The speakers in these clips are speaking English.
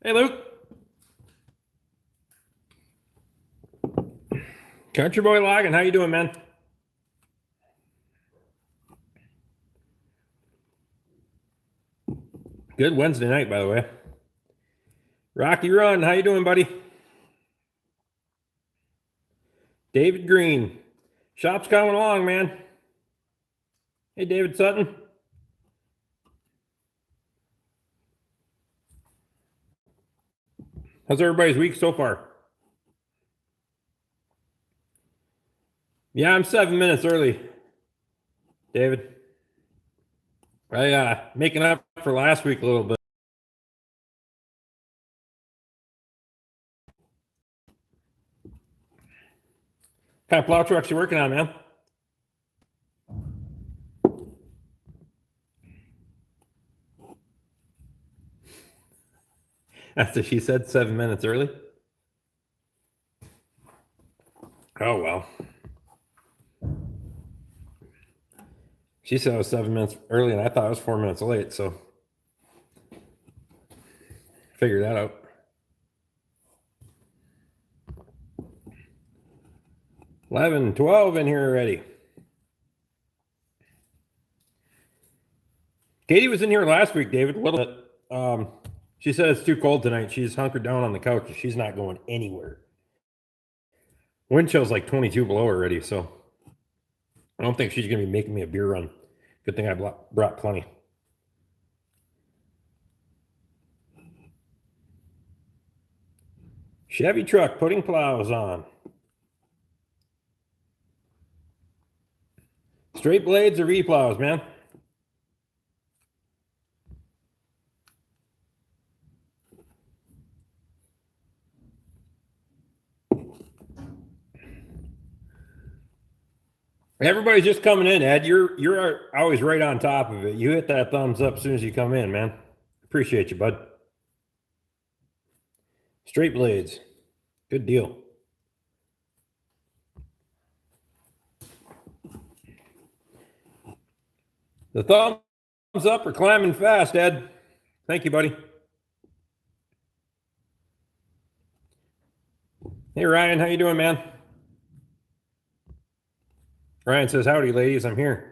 Hey, Luke. Country Boy Logging. How you doing, man? Good Wednesday night, by the way. Rocky Run. How you doing, buddy? David Green. Shop's coming along, man. Hey, David Sutton. How's everybody's week so far? Yeah, I'm 7 minutes early, David. I making up for last week a little bit. What kind of plow trucks you working on, man? After she said 7 minutes early. Oh well. She said I was 7 minutes early, and I thought I was 4 minutes late. So figure that out. $11, $12 in here already. Katie was in here last week, David, a little bit. She said it's too cold tonight. She's hunkered down on the couch. She's not going anywhere. Wind chill's like 22 below already, so I don't think she's going to be making me a beer run. Good thing I brought plenty. Chevy truck putting plows on. Straight blades or V-plows, man? Everybody's just coming in, Ed. You're always right on top of it. You hit that thumbs up as soon as you come in, man. Appreciate you, bud. Straight blades. Good deal. The thumbs up are climbing fast, Ed. Thank you, buddy. Hey, Ryan. How you doing, man? Ryan says, howdy, ladies. I'm here.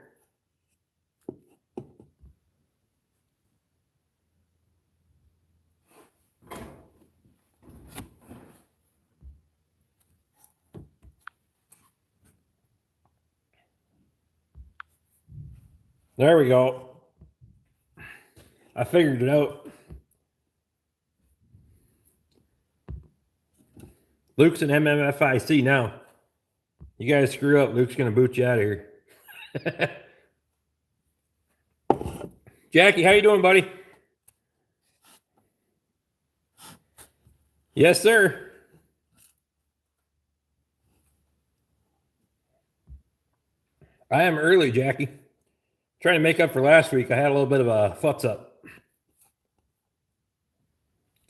There we go. I figured it out. Luke's an MMFIC now. You guys screw up, Luke's going to boot you out of here. Jackie, how you doing, buddy? Yes, sir. I am early, Jackie. Trying to make up for last week. I had a little bit of a futz up.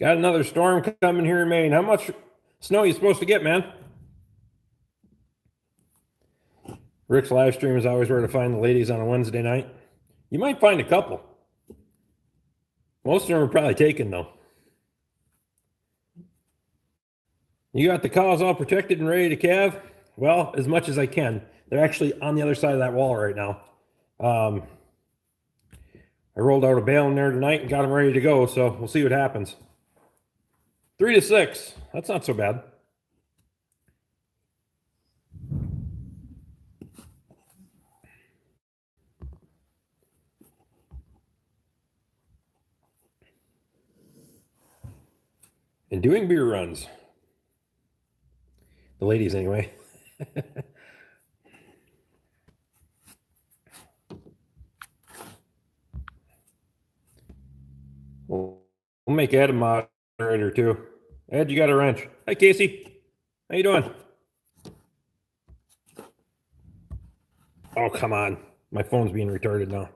Got another storm coming here in Maine. How much snow are you supposed to get, man? Rick's live stream is always where to find the ladies on a Wednesday night. You might find a couple. Most of them are probably taken, though. You got the cows all protected and ready to calve? Well, as much as I can. They're actually on the other side of that wall right now. I rolled out a bale in there tonight and got them ready to go, so we'll see what happens. 3 to 6. That's not so bad. And doing beer runs. The ladies, anyway. We'll make Ed a moderator, too. Ed, you got a wrench. Hi, Casey. How you doing? Oh, come on. My phone's being retarded now.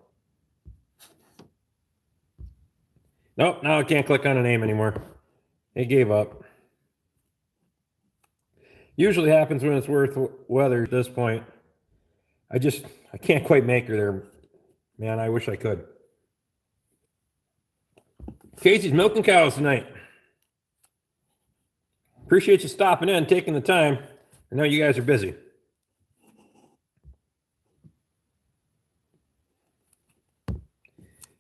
Nope, now I can't click on a name anymore. It gave up. Usually happens when it's worth weather at this point. I can't quite make her there. Man, I wish I could. Casey's milking cows tonight. Appreciate you stopping in, taking the time. I know you guys are busy.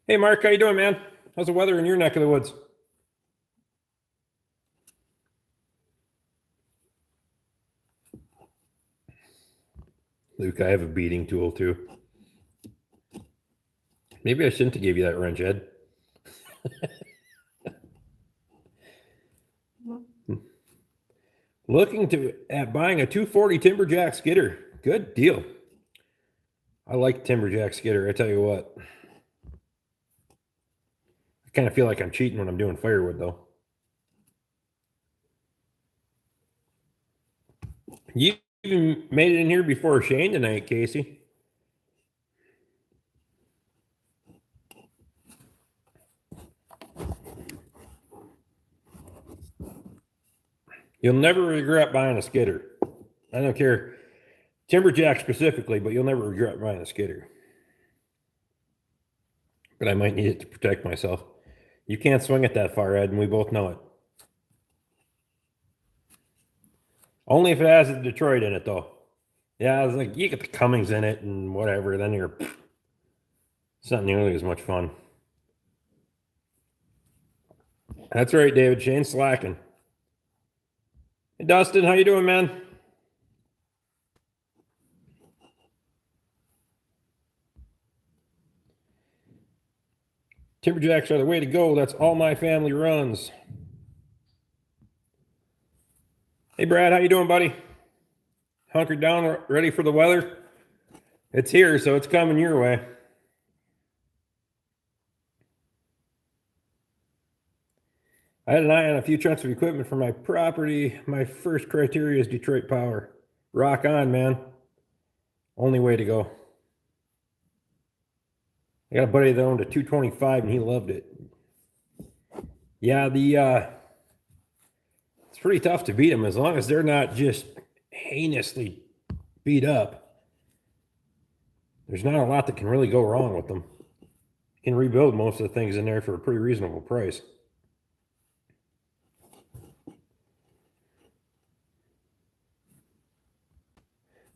Hey, Mark, how you doing, man? How's the weather in your neck of the woods? Luke, I have a beating tool too. Maybe I shouldn't have gave you that wrench, Ed. Looking at buying a 240 Timberjack skidder. Good deal. I like Timberjack skidder. I tell you what. I kind of feel like I'm cheating when I'm doing firewood, though. You even made it in here before Shane tonight, Casey. You'll never regret buying a skidder. I don't care. Timberjack specifically, but you'll never regret buying a skidder. But I might need it to protect myself. You can't swing it that far, Ed, and we both know it. Only if it has a Detroit in it, though. Yeah, I was like, you get the Cummings in it and whatever, then it's not nearly as much fun. That's right, David. Shane's slacking. Hey, Dustin, how you doing, man? Timberjacks are the way to go. That's all my family runs. Hey, Brad, how you doing, buddy? Hunkered down, ready for the weather? It's here, so it's coming your way. I had an eye on a few chunks of equipment for my property. My first criteria is Detroit power. Rock on, man. Only way to go. I got a buddy that owned a 225 and he loved it. Yeah, it's pretty tough to beat them as long as they're not just heinously beat up. There's not a lot that can really go wrong with them. You can rebuild most of the things in there for a pretty reasonable price.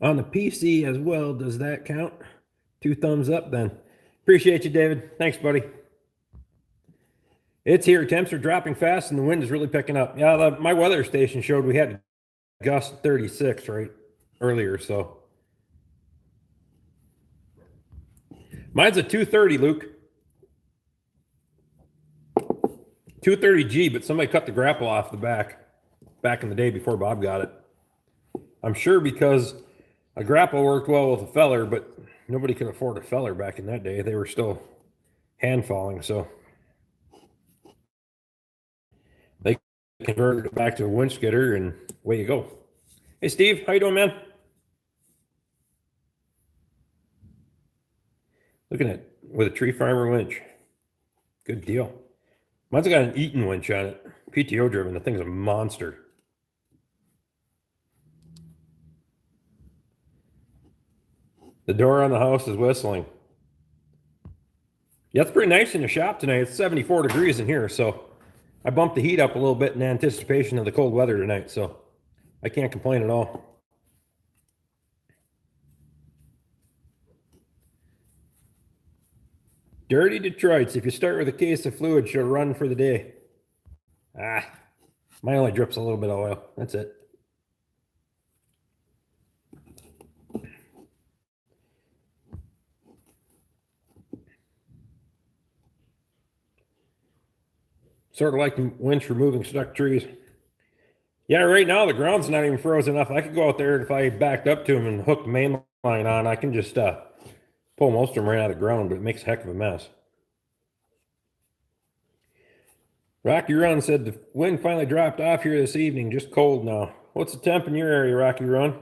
On the PC as well, does that count? 2 thumbs up then. Appreciate you, David. Thanks, buddy. It's here. Temps are dropping fast and the wind is really picking up. Yeah, my weather station showed we had gust 36 right earlier, so. Mine's a 230, Luke. 230G, but somebody cut the grapple off the back in the day before Bob got it. I'm sure because a grapple worked well with a feller, but nobody could afford a feller back in that day. They were still hand falling, so they converted it back to a winch skidder, and away you go. Hey, Steve, how you doing, man? Looking at with a tree farmer winch. Good deal. Mine's got an Eaton winch on it. PTO driven. The thing's a monster. The door on the house is whistling. Yeah, it's pretty nice in the shop tonight. It's 74 degrees in here, so I bumped the heat up a little bit in anticipation of the cold weather tonight, so I can't complain at all. Dirty Detroits. If you start with a case of fluid, she'll run for the day. Mine only drips a little bit of oil. That's it. Sort of like the winch removing stuck trees. Yeah, right now the ground's not even frozen enough. I could go out there, and if I backed up to them and hooked the main line on, I can just pull most of them right out of the ground, but it makes a heck of a mess. Rocky Run said the wind finally dropped off here this evening, just cold now. What's the temp in your area, Rocky Run?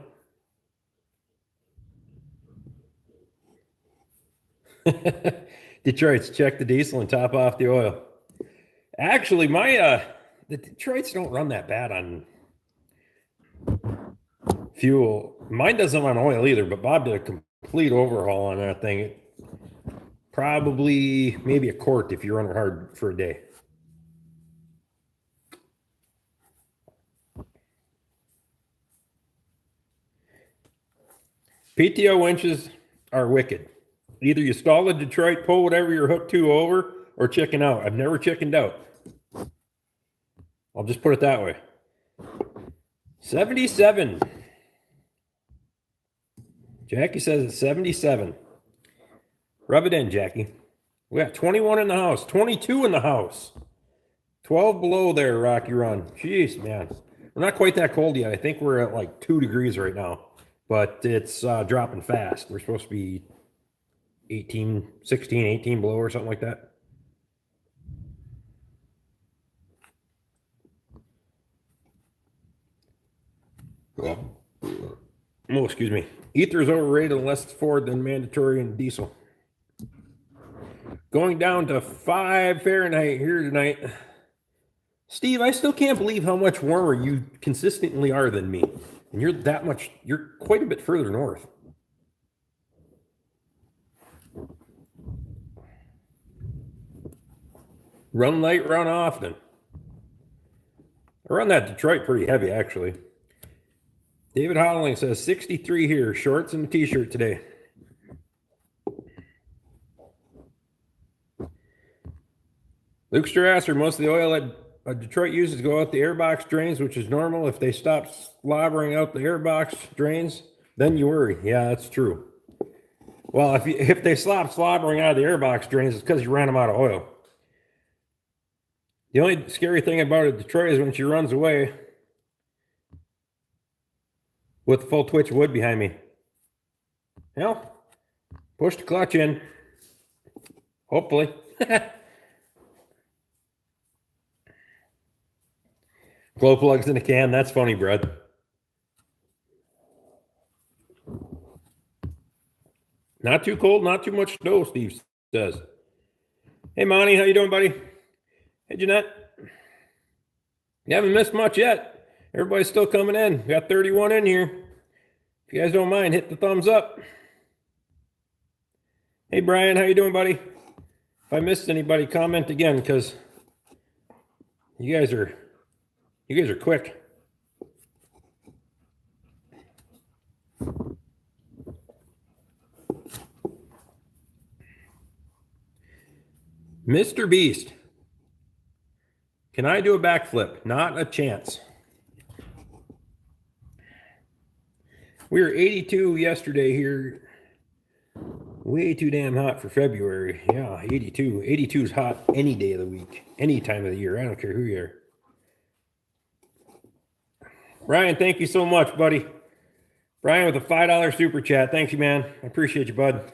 Detroit's check the diesel and top off the oil. Actually, the Detroits don't run that bad on fuel. Mine doesn't run oil either, but Bob did a complete overhaul on that thing. Probably maybe a quart if you run it hard for a day. PTO winches are wicked. Either you stall the Detroit, pull whatever you're hooked to over, or chicken out. I've never chickened out. I'll just put it that way. 77. Jackie says it's 77. Rub it in, Jackie. We got 21 in the house, 22 in the house. 12 below there, Rocky Run. Jeez, man. We're not quite that cold yet. I think we're at like 2 degrees right now. But it's dropping fast. We're supposed to be 18, 16, 18 below or something like that. Oh, excuse me. Ether is overrated unless it's Ford, then mandatory and diesel. Going down to 5 Fahrenheit here tonight. Steve, I still can't believe how much warmer you consistently are than me. And you're quite a bit further north. Run light, run often. I run that Detroit pretty heavy, actually. David Holling says 63 here, shorts and a t-shirt today. Luke Strasser, most of the oil that Detroit uses go out the airbox drains, which is normal. If they stop slobbering out the airbox drains, then you worry. Yeah, that's true. Well, if they stop slobbering out of the airbox drains, it's because you ran them out of oil. The only scary thing about it, Detroit, is when she runs away with the full twitch of wood behind me. Well, push the clutch in. Hopefully. Glow plugs in a can. That's funny, Brad. Not too cold, not too much snow, Steve says. Hey, Monty, how you doing, buddy? Hey, Jeanette. You haven't missed much yet. Everybody's still coming in. We got 31 in here. If you guys don't mind, hit the thumbs up. Hey, Brian, how you doing, buddy? If I missed anybody, comment again, because you guys are quick. Mr. Beast. Can I do a backflip? Not a chance. We were 82 yesterday here. Way too damn hot for February. Yeah, 82. 82 is hot any day of the week, any time of the year. I don't care who you are. Brian, thank you so much, buddy. Brian with a $5 super chat. Thank you, man. I appreciate you, bud.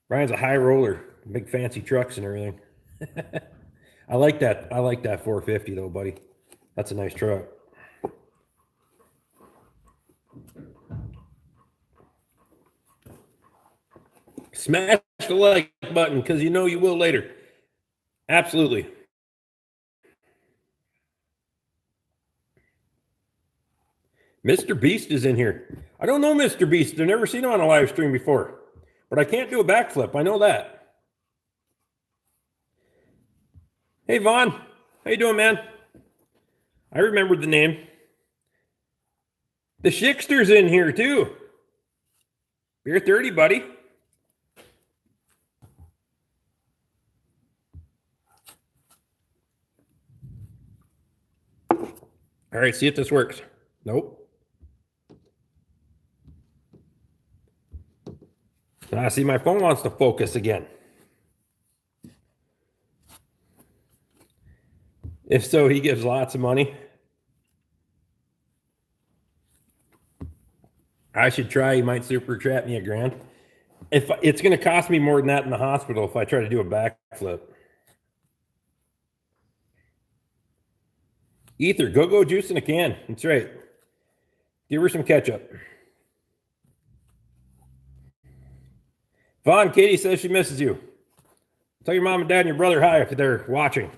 Brian's a high roller, big fancy trucks and everything. I like that. I like that 450 though, buddy. That's a nice truck. Smash the like button because you know you will later. Absolutely. Mr. Beast is in here. I don't know Mr. Beast. I've never seen him on a live stream before. But I can't do a backflip. I know that. Hey, Vaughn. How you doing, man? I remembered the name. The Shikster's in here, too. Beer 30, buddy. All right, see if this works. Nope. See, my phone wants to focus again. If so, he gives lots of money. I should try. He might super chat me $1,000. If it's going to cost me more than that in the hospital if I try to do a backflip. Ether, go juice in a can. That's right. Give her some ketchup. Vaughn, Katie says she misses you. Tell your mom and dad and your brother hi if they're watching.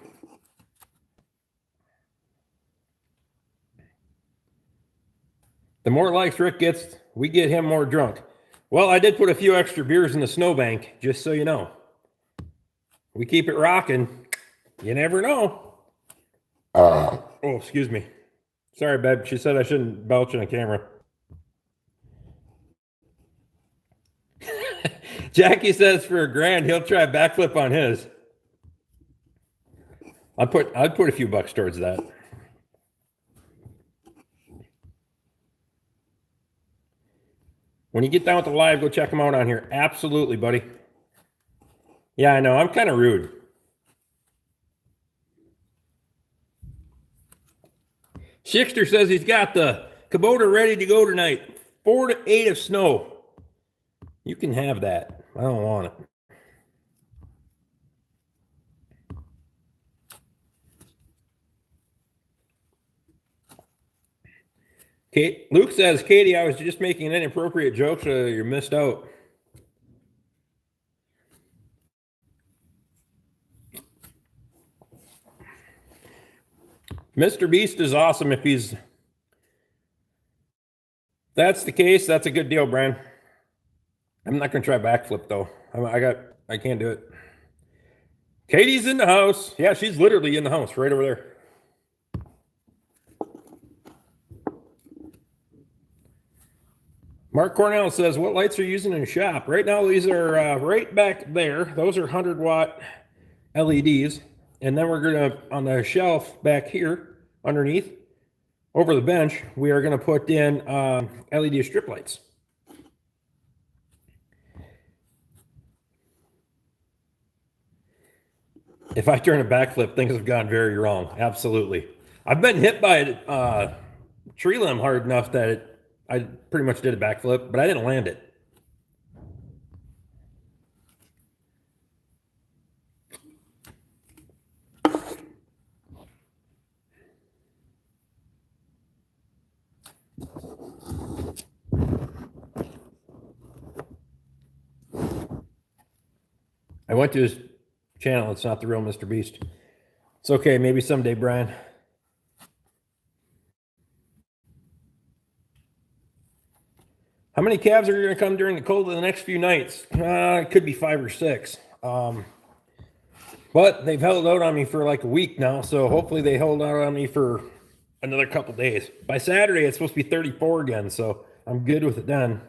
The more likes Rick gets, we get him more drunk. Well, I did put a few extra beers in the snowbank, just so you know. We keep it rocking. You never know. Oh, excuse me. Sorry, babe. She said I shouldn't belch on the camera. Jackie says for $1,000 he'll try a backflip on his. I'd put a few bucks towards that. When you get down with the live, go check them out on here. Absolutely, buddy. Yeah, I know. I'm kind of rude. Schickster says he's got the Kubota ready to go tonight. 4 to 8 of snow. You can have that. I don't want it. Kate, Luke says, Katie, I was just making an inappropriate joke, so you're missed out. Mr. Beast is awesome if he's... That's the case. That's a good deal, Brian. I'm not going to try backflip, though. I can't do it. Katie's in the house. Yeah, she's literally in the house right over there. Mark Cornell says, what lights are you using in the shop? Right now, these are right back there. Those are 100-watt LEDs. And then we're going to, on the shelf back here, underneath, over the bench, we are going to put in LED strip lights. If I turn a backflip, things have gone very wrong. Absolutely. I've been hit by a tree limb hard enough that I pretty much did a backflip, but I didn't land it. I went to his channel. It's not the real Mr. Beast. It's okay. Maybe someday, Brian. How many calves are going to come during the cold of the next few nights? It could be 5 or 6. But they've held out on me for like a week now, so hopefully they hold out on me for another couple days. By Saturday, it's supposed to be 34 again, so I'm good with it then.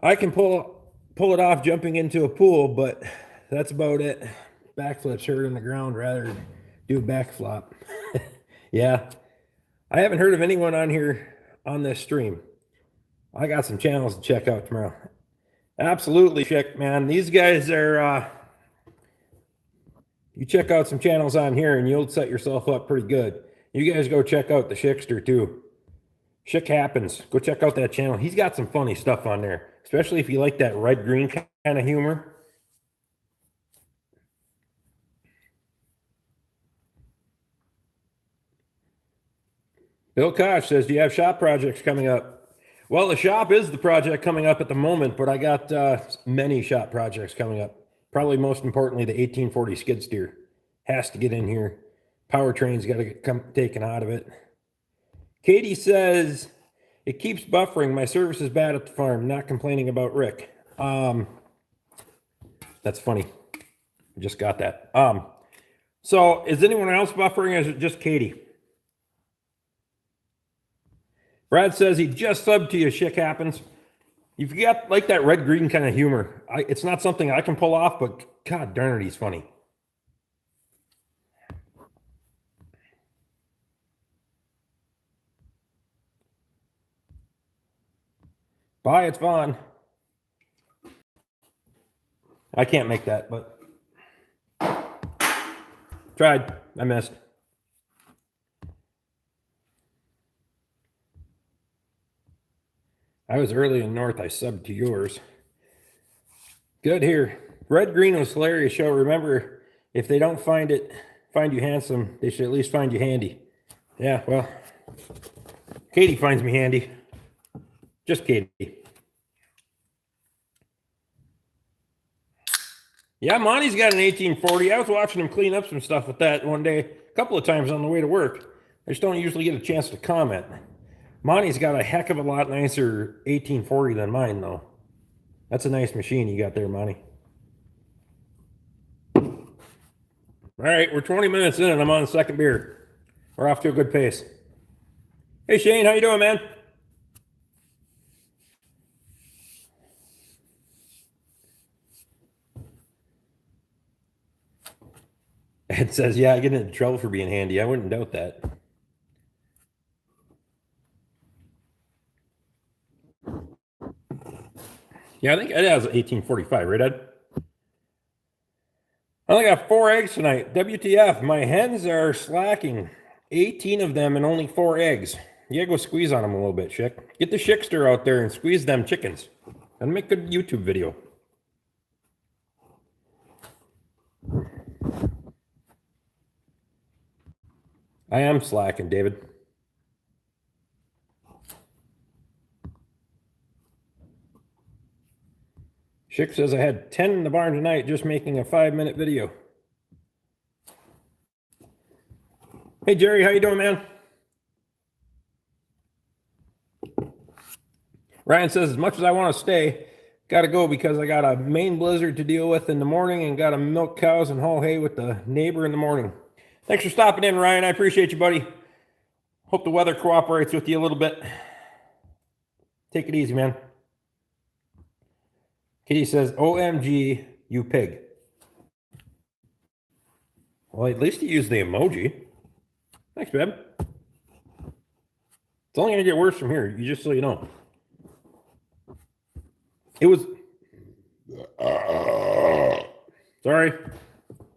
I can pull it off jumping into a pool, but that's about it. Backflips hurt in the ground rather than do a backflop. Yeah. I haven't heard of anyone on here on this stream. I got some channels to check out tomorrow. Absolutely, Chick, man. These guys are, you check out some channels on here and you'll set yourself up pretty good. You guys go check out the Schickster too. Schick Happens. Go check out that channel. He's got some funny stuff on there, especially if you like that red-green kind of humor. Bill Koch says, do you have shop projects coming up? Well, the shop is the project coming up at the moment, but I got many shop projects coming up. Probably most importantly, the 1840 skid steer has to get in here. Powertrain's got to get taken out of it. Katie says, it keeps buffering. My service is bad at the farm. Not complaining about Rick. That's funny. I just got that. So is anyone else buffering, or is it just Katie? Brad says he just subbed to you. Shit happens. You've got like that red-green kind of humor. It's not something I can pull off, but God darn it, he's funny. Bye, it's Vaughn. I can't make that, but tried. I missed. I was early in North. I subbed to yours. Good here. Red Green was hilarious show. Remember, if they don't find you handsome, they should at least find you handy. Yeah, well, Katie finds me handy. Just Katie. Yeah, Monty's got an 1840. I was watching him clean up some stuff with that one day, a couple of times on the way to work. I just don't usually get a chance to comment. Monty's got a heck of a lot nicer 1840 than mine, though. That's a nice machine you got there, Monty. All right, we're 20 minutes in and I'm on the second beer. We're off to a good pace. Hey, Shane, how you doing, man? Ed says, yeah, I get into trouble for being handy. I wouldn't doubt that. Yeah, I think Ed has 1845, right, Ed? I only got 4 eggs tonight. WTF, my hens are slacking. 18 of them and only 4 eggs. You gotta go squeeze on them a little bit, Chick. Get the Chickster out there and squeeze them chickens. And make a good YouTube video. I am slacking, David. Chick says I had 10 in the barn tonight just making a 5-minute video. Hey, Jerry, how you doing, man? Ryan says, as much as I want to stay, got to go because I got a Maine blizzard to deal with in the morning and got to milk cows and haul hay with the neighbor in the morning. Thanks for stopping in, Ryan. I appreciate you, buddy. Hope the weather cooperates with you a little bit. Take it easy, man. Kitty says, OMG, you pig. Well, at least you used the emoji. Thanks, babe. It's only going to get worse from here, just so you know. It was... sorry.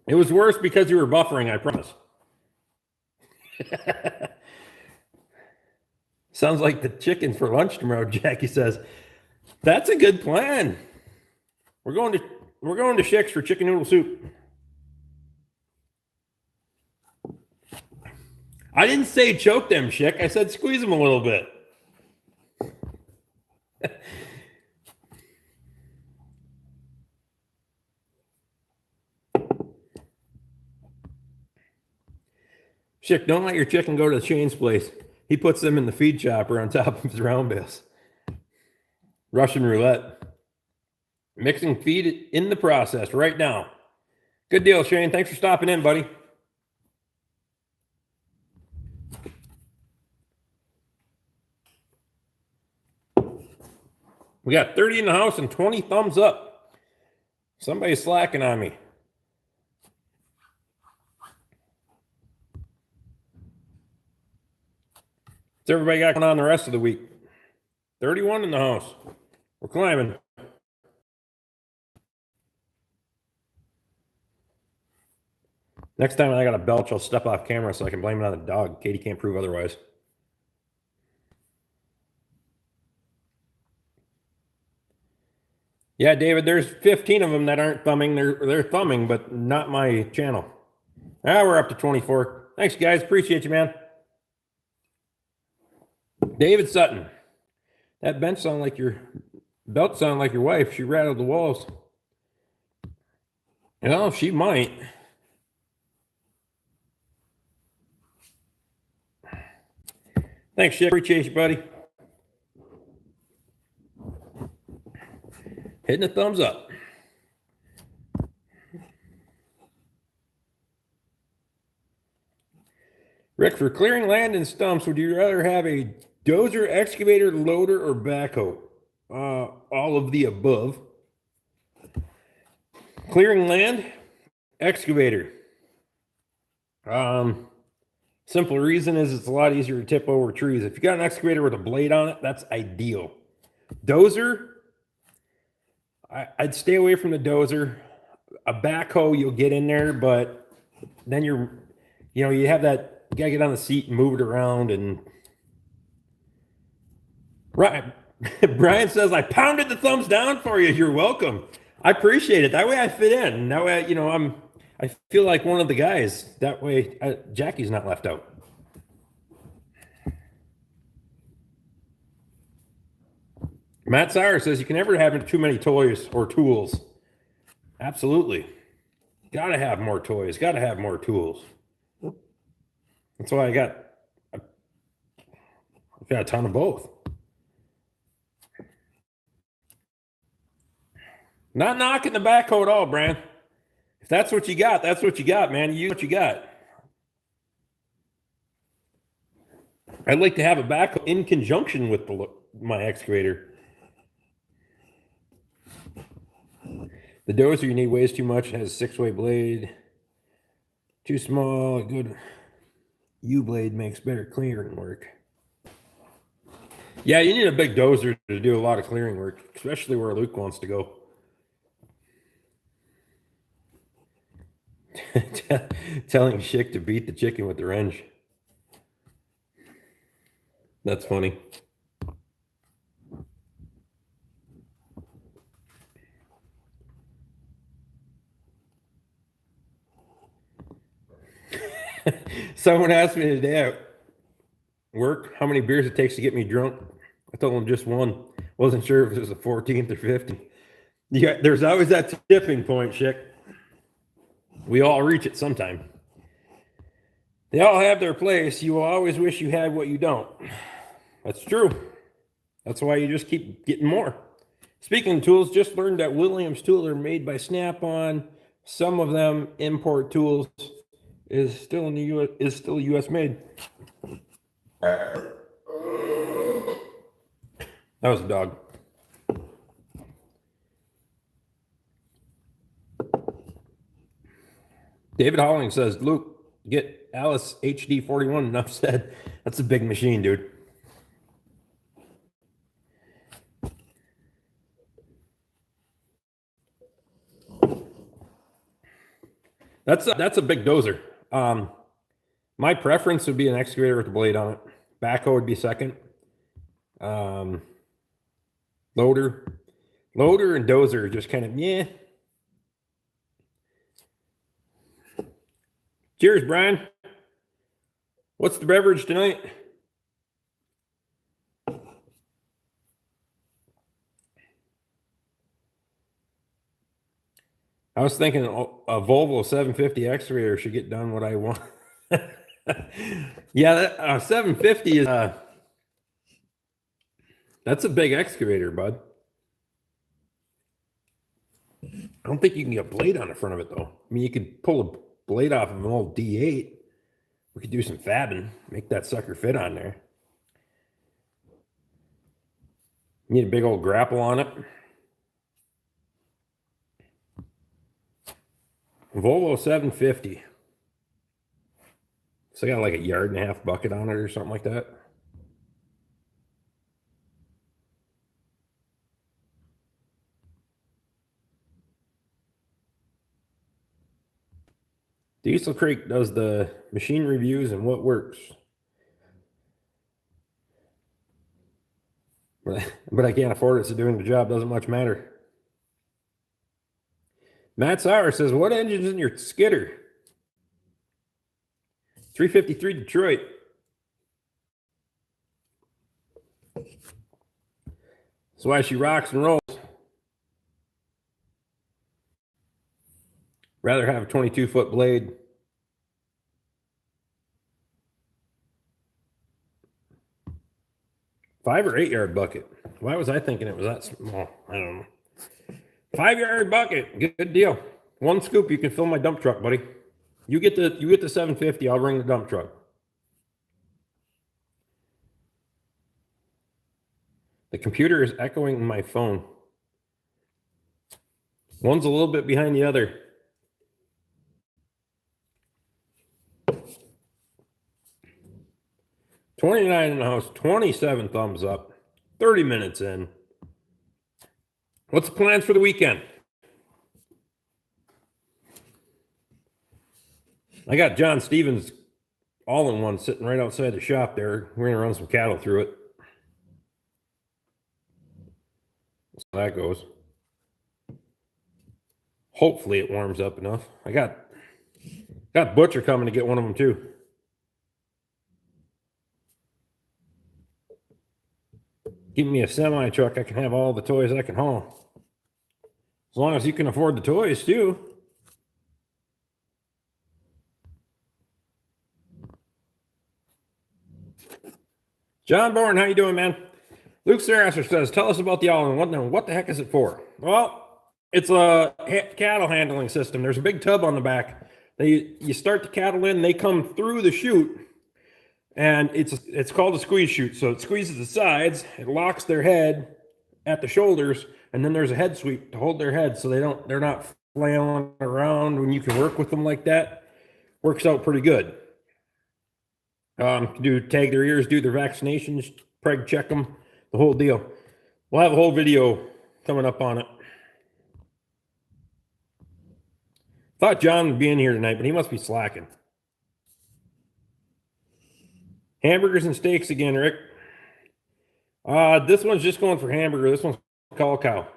It was worse because you were buffering, I promise. Sounds like the chicken for lunch tomorrow, Jackie says. That's a good plan. We're going to Chick's for chicken noodle soup. I didn't say choke them, Chick. I said squeeze them a little bit. Chick, don't let your chicken go to Shane's place. He puts them in the feed chopper on top of his round bales. Russian roulette. Mixing feed in the process right now. Good deal, Shane. Thanks for stopping in, buddy. We got 30 in the house and 20 thumbs up. Somebody's slacking on me. What's everybody got going on the rest of the week? 31 in the house. We're climbing. Next time I got a belch, I'll step off camera so I can blame it on the dog. Katie can't prove otherwise. Yeah, David, there's 15 of them that aren't thumbing. They're thumbing, but not my channel. We're up to 24. Thanks, guys. Appreciate you, man. David Sutton. That belt sounded like your wife. She rattled the walls. Well, she might. Thanks, Chick. Appreciate you, buddy. Hitting a thumbs up. Rick, for clearing land and stumps, would you rather have a dozer, excavator, loader, or backhoe? All of the above. Clearing land, excavator. Simple reason is it's a lot easier to tip over trees. If you got an excavator with a blade on it, that's ideal. Dozer, I'd stay away from the dozer. A backhoe, you'll get in there, but then you have that, you gotta get on the seat and move it around. And right, Brian says, I pounded the thumbs down for you. You're welcome. I appreciate it. That way I fit in. That way, I feel like one of the guys. That way, Jackie's not left out. Matt Sauer says you can never have too many toys or tools. Absolutely. Got to have more toys. Got to have more tools. That's why I've got a ton of both. Not knocking the backhoe at all, Bran. If that's what you got, that's what you got, man. You use what you got. I'd like to have a backhoe in conjunction with my excavator. The dozer you need weighs too much. It has a 6-way blade. Too small, good U-blade makes better clearing work. Yeah, you need a big dozer to do a lot of clearing work, especially where Luke wants to go. Telling Schick to beat the chicken with the wrench. That's funny. Someone asked me today at work how many beers it takes to get me drunk. I told them just one. Wasn't sure if it was the 14th or 15th. Yeah, there's always that tipping point, Schick. We all reach it sometime. They all have their place. You will always wish you had what you don't. That's true. That's why you just keep getting more. Speaking of tools, just learned that Williams tools are made by Snap-on. Some of them import tools is still in the US, is still US made. That was a dog. David Halling says, Luke, get Alice HD 41. Enough said. That's a big machine, dude. That's a big dozer. My preference would be an excavator with a blade on it. Backhoe would be second. Loader and dozer are just kind of, yeah. Cheers, Brian. What's the beverage tonight? I was thinking a Volvo 750 excavator should get done what I want. Yeah, that 750 is that's a big excavator, bud. I don't think you can get a blade on the front of it though. I mean, you could pull a blade off of an old D8. We could do some fabbing, make that sucker fit on there. You need a big old grapple on it. Volvo 750. So I got like a 1.5 bucket on it or something like that. Diesel Creek does the machine reviews and what works. But I can't afford it, so doing the job doesn't much matter. Matt Sauer says, what engine's in your skidder? 353 Detroit. That's why she rocks and rolls. Rather have a 22-foot blade. Five or 8 yard bucket. Why was I thinking it was that small? I don't know. 5 yard bucket. Good deal. One scoop, you can fill my dump truck, buddy. You get the 750, I'll bring the dump truck. The computer is echoing my phone. One's a little bit behind the other. $29 in the house, 27 thumbs up, 30 minutes in. What's the plans for the weekend? I got John Stevens all-in-one sitting right outside the shop there. We're going to run some cattle through it. So that goes. Hopefully it warms up enough. I got Butcher coming to get one of them too. Give me a semi truck, I can have all the toys I can haul. As long as you can afford the toys too. John Bourne, how you doing, man? Luke Sarasser says, tell us about the all-in-one. What the heck is it for? Well, it's a cattle handling system. There's a big tub on the back. You start the cattle in, they come through the chute, and it's called a squeeze chute. So it squeezes the sides, it locks their head at the shoulders, and then there's a head sweep to hold their head so they're not flailing around when you can work with them like that. works out pretty good. Tag their ears, do their vaccinations, preg check them, the whole deal. We'll have a whole video coming up on it. Thought John would be in here tonight, but he must be slacking. Hamburgers and steaks again, Rick. This one's just going for hamburger. This one's call cow.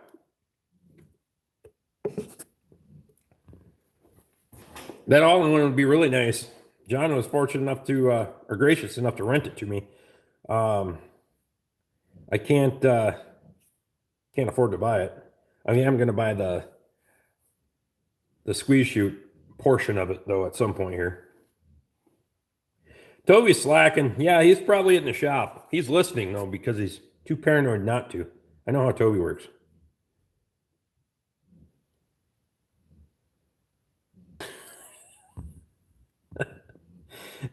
That all-in-one would be really nice. John was fortunate enough to, or gracious enough to rent it to me. I can't afford to buy it. I mean, I'm going to buy the squeeze chute portion of it though at some point here. Toby's slacking. Yeah, he's probably in the shop. He's listening though because he's too paranoid not to. I know how Toby works.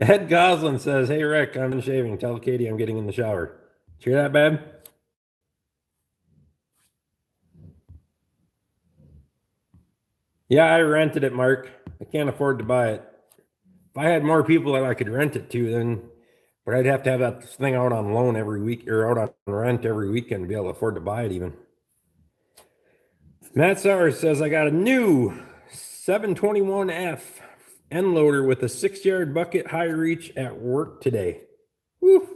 Ed Goslin says, "Hey Rick, I'm in shaving. Tell Katie I'm getting in the shower." Did you hear that, babe? Yeah, I rented it, Mark. I can't afford to buy it. If I had more people that I could rent it to, then, but I'd have to have that thing out on loan every week or out on rent every weekend to be able to afford to buy it even. Matt Sowers says, I got a new 721F end loader with a 6-yard bucket high reach at work today. Woo,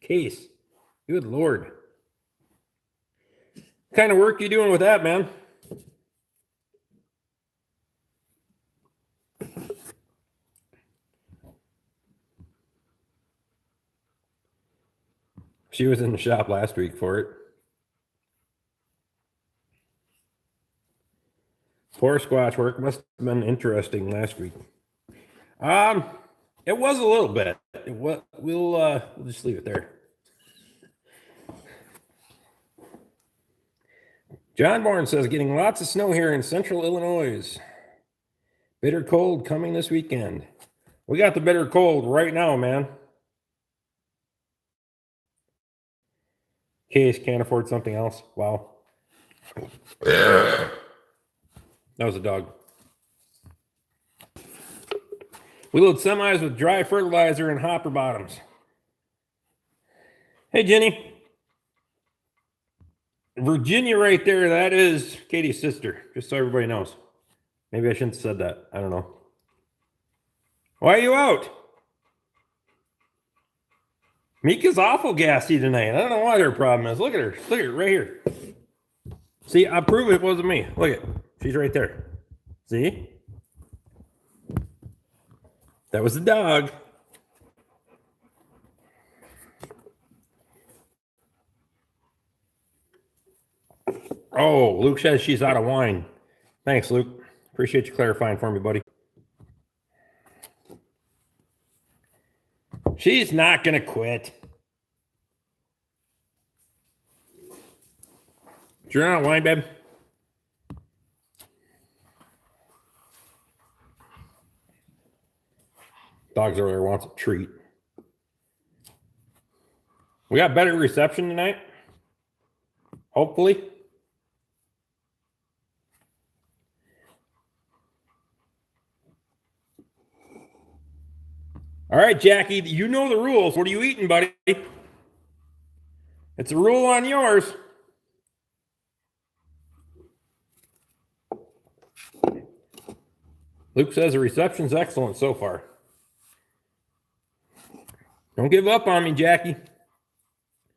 case. Good Lord. What kind of work you doing with that, man? She was in the shop last week for it. Poor squash work must have been interesting last week. It was a little bit. We'll just leave it there. John Bourne says, getting lots of snow here in central Illinois. Bitter cold coming this weekend. We got the bitter cold right now, man. Case can't afford something else. Wow. That was a dog. We load semis with dry fertilizer and hopper bottoms. Hey, Jenny. Virginia right there, that is Katie's sister, just so everybody knows. Maybe I shouldn't have said that. I don't know. Why are you out? Mika's awful gassy tonight. I don't know what her problem is. Look at her. Look at her right here. See, I prove it wasn't me. Look at she's right there. See? That was the dog. Oh, Luke says she's out of wine. Thanks, Luke. Appreciate you clarifying for me, buddy. She's not going to quit. You're not wine, babe? Dog's over there wants a treat. We got better reception tonight. Hopefully. All right, Jackie, you know the rules. What are you eating, buddy? It's a rule on yours. Luke says the reception's excellent so far. Don't give up on me, Jackie.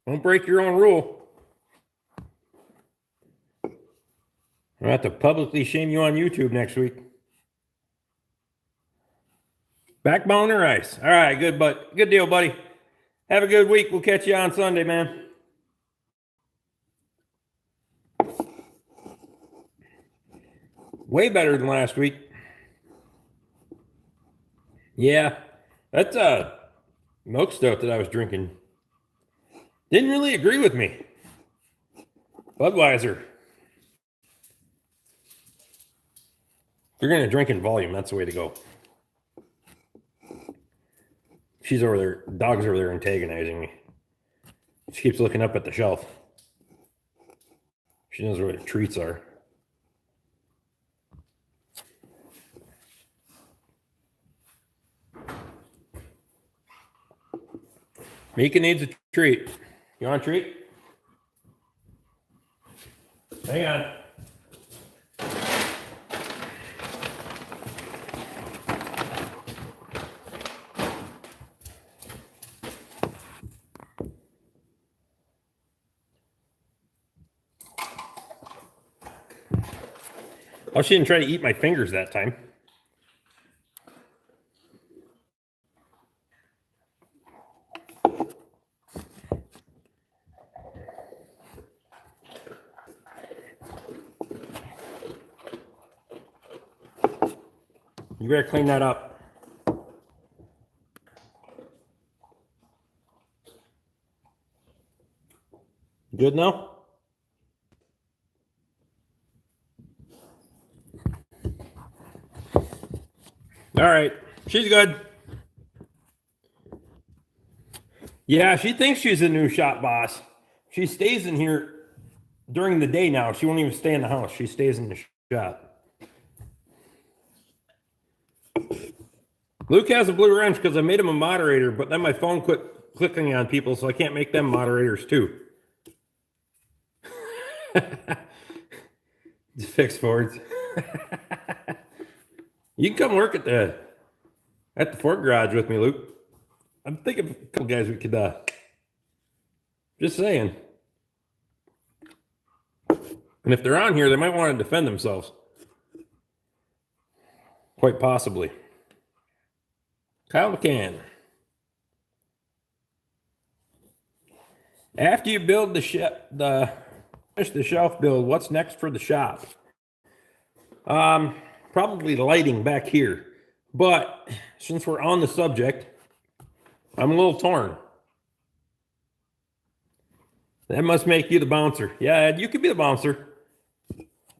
Don't break your own rule. I'll have to publicly shame you on YouTube next week. Backbone or ice? All right, good deal, buddy. Have a good week. We'll catch you on Sunday, man. Way better than last week. Yeah, that's milk stout that I was drinking. Didn't really agree with me. Budweiser. If you're going to drink in volume, that's the way to go. She's over there, dog's over there antagonizing me. She keeps looking up at the shelf. She knows where the treats are. Mika needs a treat. You want a treat? Hang on. Oh, she didn't try to eat my fingers that time. You better clean that up. Good now? All right. She's good. Yeah, she thinks she's a new shop boss. She stays in here during the day now. She won't even stay in the house. She stays in the shop. Luke has a blue wrench because I made him a moderator, but then my phone quit clicking on people, so I can't make them moderators too. Just fix Fords. You can come work at the Ford garage with me, Luke. I'm thinking of a couple guys we could just saying. And if they're on here, they might want to defend themselves. Quite possibly. Kyle McCann. After you build finish the shelf build, what's next for the shop? Probably lighting back here. But since we're on the subject, I'm a little torn. That must make you the bouncer. Yeah, you could be the bouncer.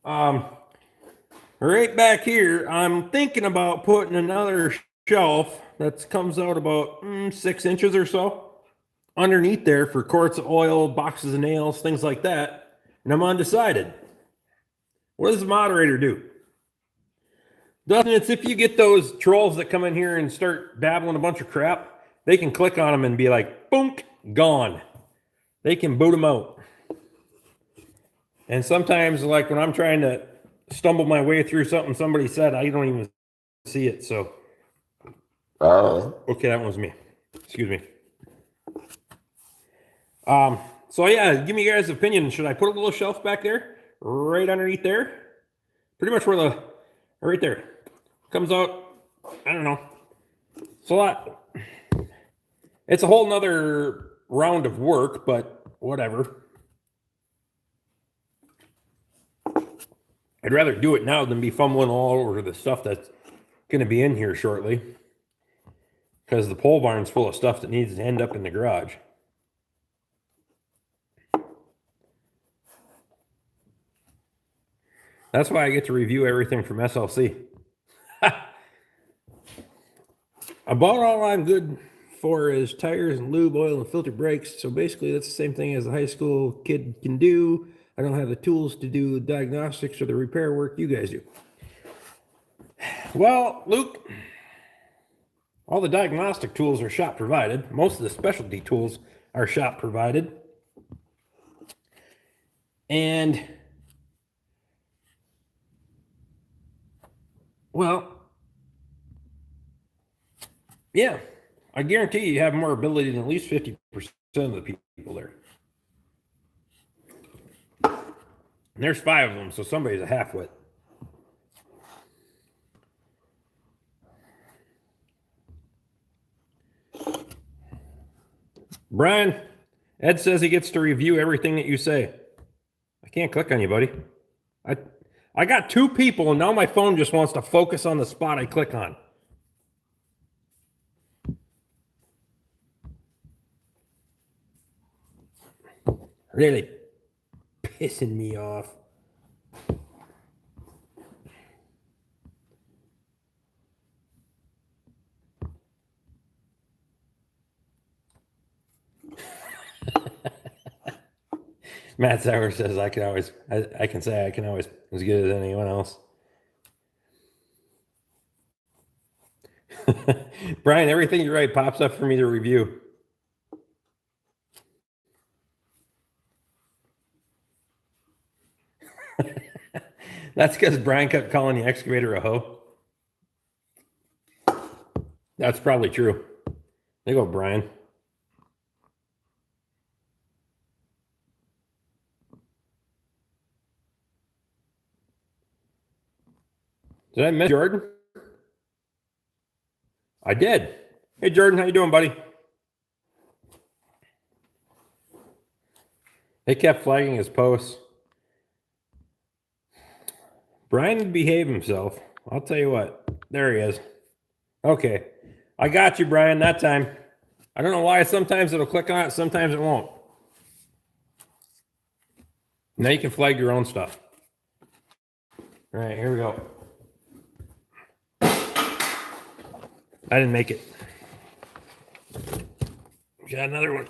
Right back here, I'm thinking about putting another shelf that comes out about 6 inches or so underneath there for quarts of oil, boxes of nails, things like that. And I'm undecided. What does the moderator do? Doesn't it's if you get those trolls that come in here and start babbling a bunch of crap, they can click on them and be like, boom, gone. They can boot them out. And sometimes, like when I'm trying to stumble my way through something somebody said, I don't even see it. So, okay, that one was me. Excuse me. So yeah, give me your guys' opinion. Should I put a little shelf back there, right underneath there? Pretty much where right there. Comes out, I don't know. It's a lot. It's a whole nother round of work, but whatever. I'd rather do it now than be fumbling all over the stuff that's going to be in here shortly. Because the pole barn's full of stuff that needs to end up in the garage. That's why I get to review everything from SLC. About all I'm good for is tires and lube, oil, and filter brakes. So basically, that's the same thing as a high school kid can do. I don't have the tools to do the diagnostics or the repair work you guys do. Well, Luke, all the diagnostic tools are shop provided. Most of the specialty tools are shop provided. And, well, yeah, I guarantee you have more ability than at least 50% of the people there. And there's 5 of them, so somebody's a half-wit. Brian, Ed says he gets to review everything that you say. I can't click on you, buddy. I got 2 people, and now my phone just wants to focus on the spot I click on. Really pissing me off. Matt Sauer says I can always as good as anyone else. Brian, everything you write pops up for me to review. That's because Brian kept calling the excavator a hoe. That's probably true. There you go, Brian. Did I miss Jordan? I did. Hey, Jordan, how you doing, buddy? They kept flagging his posts. Brian would behave himself. I'll tell you what. There he is. Okay. I got you, Brian, that time. I don't know why. Sometimes it'll click on it. Sometimes it won't. Now you can flag your own stuff. All right, here we go. I didn't make it. Got another one.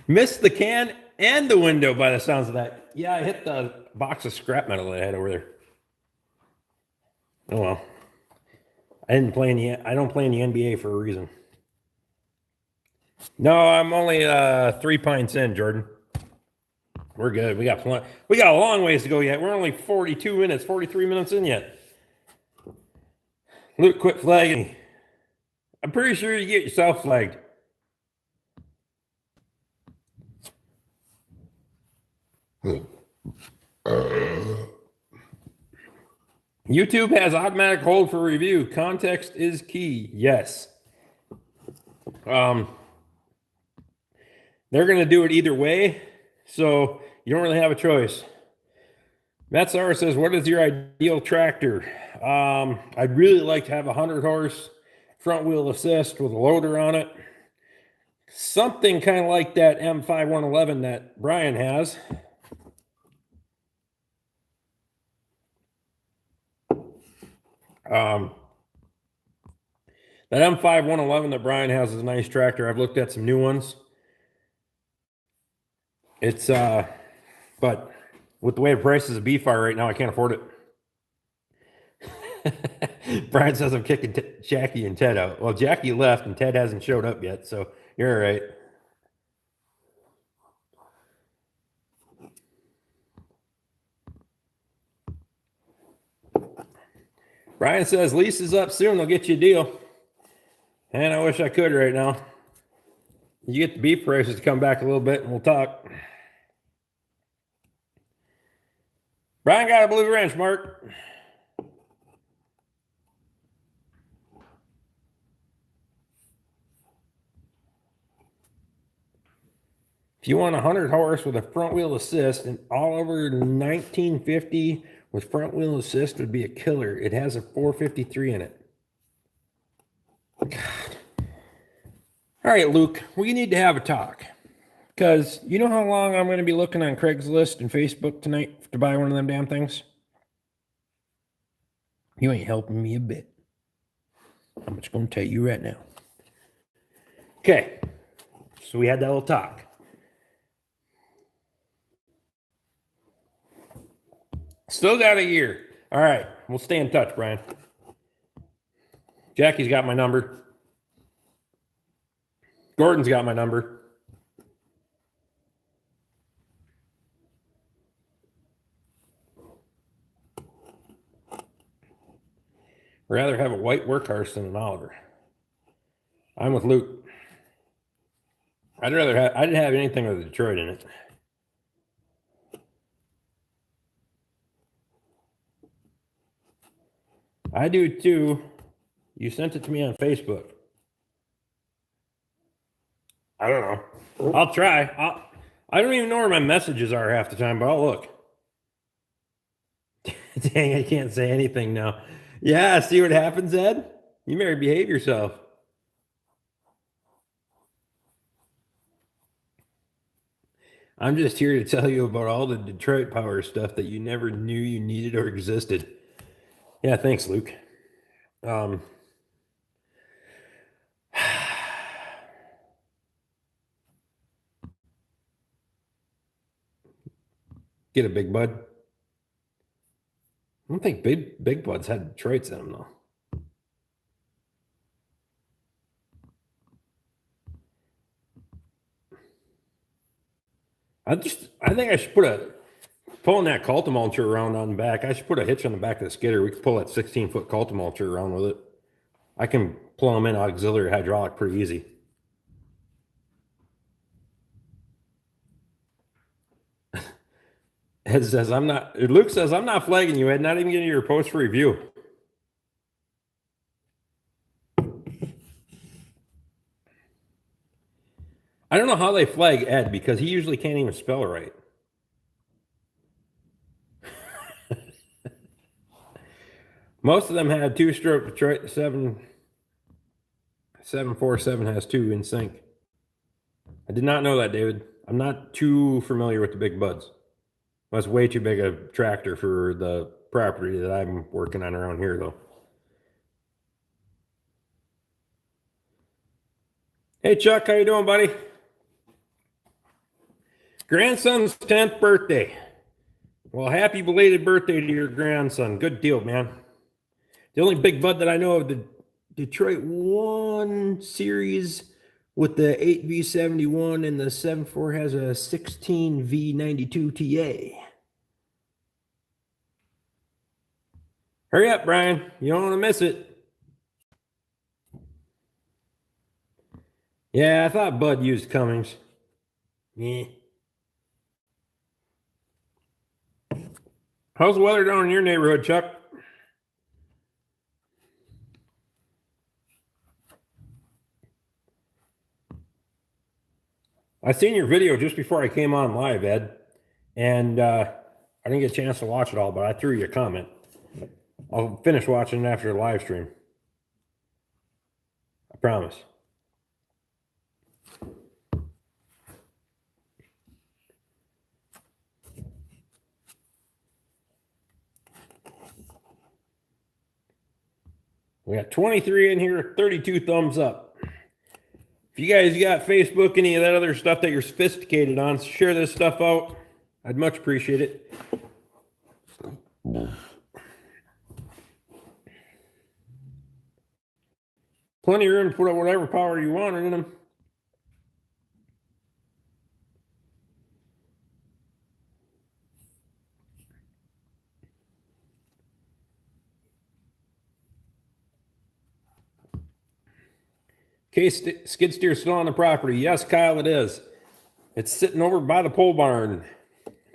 Missed the can and the window by the sounds of that. Yeah, I hit the box of scrap metal that I had over there. Oh well. I don't play in the NBA for a reason. No, I'm only 3 pints in, Jordan. We're good. We got a long ways to go yet. We're only 42 minutes, 43 minutes in yet. Luke, quit flagging. I'm pretty sure you get yourself flagged. YouTube has automatic hold for review. Context is key. Yes. They're going to do it either way, so you don't really have a choice. Matt Sauer says, what is your ideal tractor? I'd really like to have a 100-horse front wheel assist with a loader on it. Something kind of like that M5111 that Brian has. That M5111 that Brian has is a nice tractor. I've looked at some new ones. It's, but with the way the prices of beef are right now, I can't afford it. Brian says I'm kicking Jackie and Ted out. Well, Jackie left and Ted hasn't showed up yet, so you're all right. Brian says lease is up soon. They'll get you a deal. And I wish I could right now. You get the beef prices to come back a little bit and we'll talk. Brian got a blue wrench, Mark. If you want a 100-horse with a front wheel assist and all over 1950 with front wheel assist would be a killer. It has a 453 in it. God. All right, Luke, we need to have a talk. Because you know how long I'm going to be looking on Craigslist and Facebook tonight to buy one of them damn things? You ain't helping me a bit. I'm just going to tell you right now. Okay, so we had that little talk. Still got a year. All right, we'll stay in touch, Brian. Jackie's got my number. Gordon's got my number. Rather have a white workhorse than an Oliver. I'm with Luke. I didn't have anything with Detroit in it. I do too. You sent it to me on Facebook. I don't know. I'll try. I don't even know where my messages are half the time, but I'll look. Dang, I can't say anything now. Yeah, see what happens, Ed? You better behave yourself. I'm just here to tell you about all the Detroit Power stuff that you never knew you needed or existed. Yeah, thanks, Luke. Get a big bud. I don't think big buds had Detroits in them though. I think I should pulling that Cultimulture around on the back. I should put a hitch on the back of the skidder. We could pull that 16-foot Cultimulture around with it. I can pull them in auxiliary hydraulic pretty easy. Ed says I'm not. Luke says I'm not flagging you, Ed. Not even getting your post for review. I don't know how they flag Ed because he usually can't even spell right. Most of them had two-stroke Detroit. 747 has two in sync. I did not know that, David. I'm not too familiar with the big buds. That's way too big a tractor for the property that I'm working on around here, though. Hey, Chuck, how you doing, buddy? Grandson's 10th birthday. Well, happy belated birthday to your grandson. Good deal, man. The only big bud that I know of the Detroit 1 series with the 8V71 and the 7.4 has a 16V92 TA. Hurry up, Brian. You don't want to miss it. Yeah, I thought Bud used Cummings. Yeah. How's the weather down in your neighborhood, Chuck? I seen your video just before I came on live, Ed, and I didn't get a chance to watch it all, but I threw you a comment. I'll finish watching it after the live stream. I promise. We got 23 in here, 32 thumbs up. If you guys got Facebook, any of that other stuff that you're sophisticated on, share this stuff out. I'd much appreciate it. Plenty of room to put whatever power you want in them. Okay, skid steer still on the property. Yes, Kyle, it is. It's sitting over by the pole barn,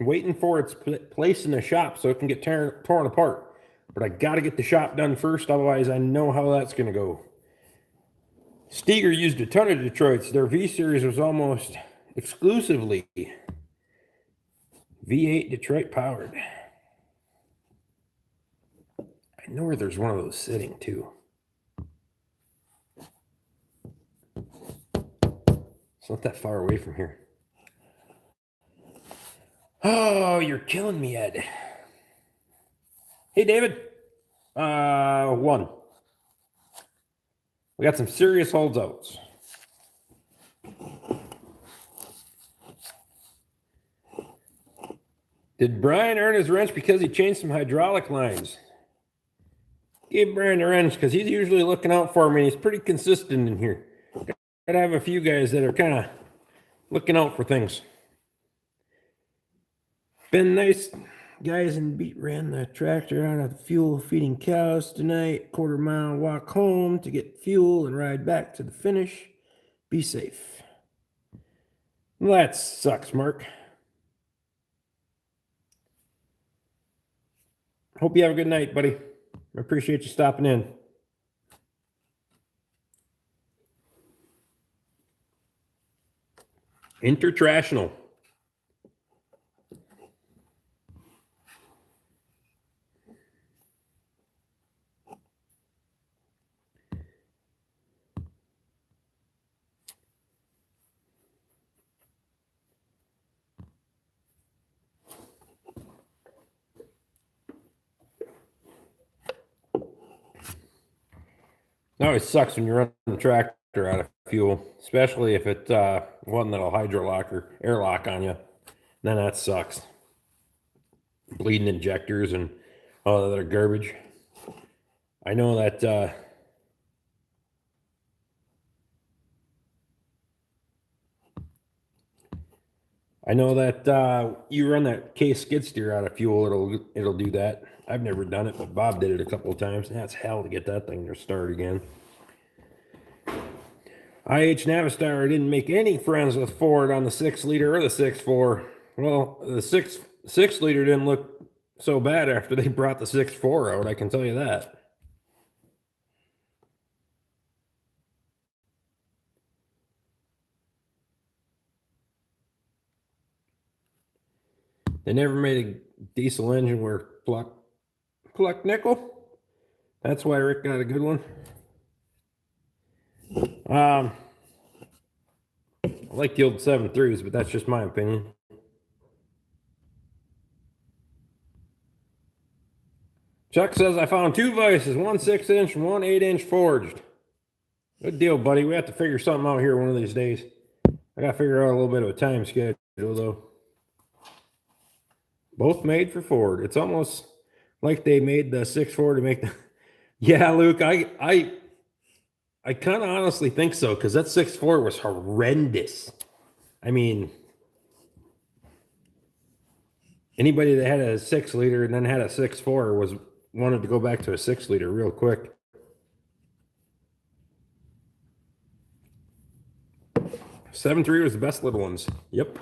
waiting for its place in the shop so it can get torn apart. But I got to get the shop done first, otherwise I know how that's going to go. Steger used a ton of Detroits. Their V-Series was almost exclusively V8 Detroit powered. I know where there's one of those sitting too. It's not that far away from here. Oh, you're killing me, Ed. Hey, David. 1. We got some serious holds-outs. Did Brian earn his wrench because he changed some hydraulic lines? Give Brian a wrench because he's usually looking out for me. He's pretty consistent in here. Gotta have a few guys that are kind of looking out for things. Been nice guys and beat ran the tractor out of the fuel feeding cows tonight. Quarter-mile walk home to get fuel and ride back to the finish. Be safe. Well, that sucks, Mark. Hope you have a good night, buddy. I appreciate you stopping in. Intertractional. It always sucks when you run the tractor out of fuel, especially if it's one that'll hydrolock or airlock on you. Then that sucks. bleeding injectors and all that other garbage. I know that you run that case skid steer out of fuel, it'll do that. I've never done it, but Bob did it a couple of times. That's hell to get that thing to start again. IH Navistar didn't make any friends with Ford on the 6-liter or the 6.4. Well, the 6-liter didn't look so bad after they brought the 6.4 out, I can tell you that. They never made a diesel engine where pluck nickel. That's why Rick got a good one. I like the old 7.3s, but that's just my opinion. Chuck says, I found 2 vices, one 6-inch and one 8-inch forged. Good deal, buddy. We have to figure something out here one of these days. I got to figure out a little bit of a time schedule, though. Both made for Ford. It's almost like they made the 6.4 to make the... Yeah, Luke, I kind of honestly think so, because that 6.4 was horrendous. I mean, anybody that had a 6-liter and then had a 6.4 wanted to go back to a 6-liter real quick. 7.3 was the best little ones. Yep.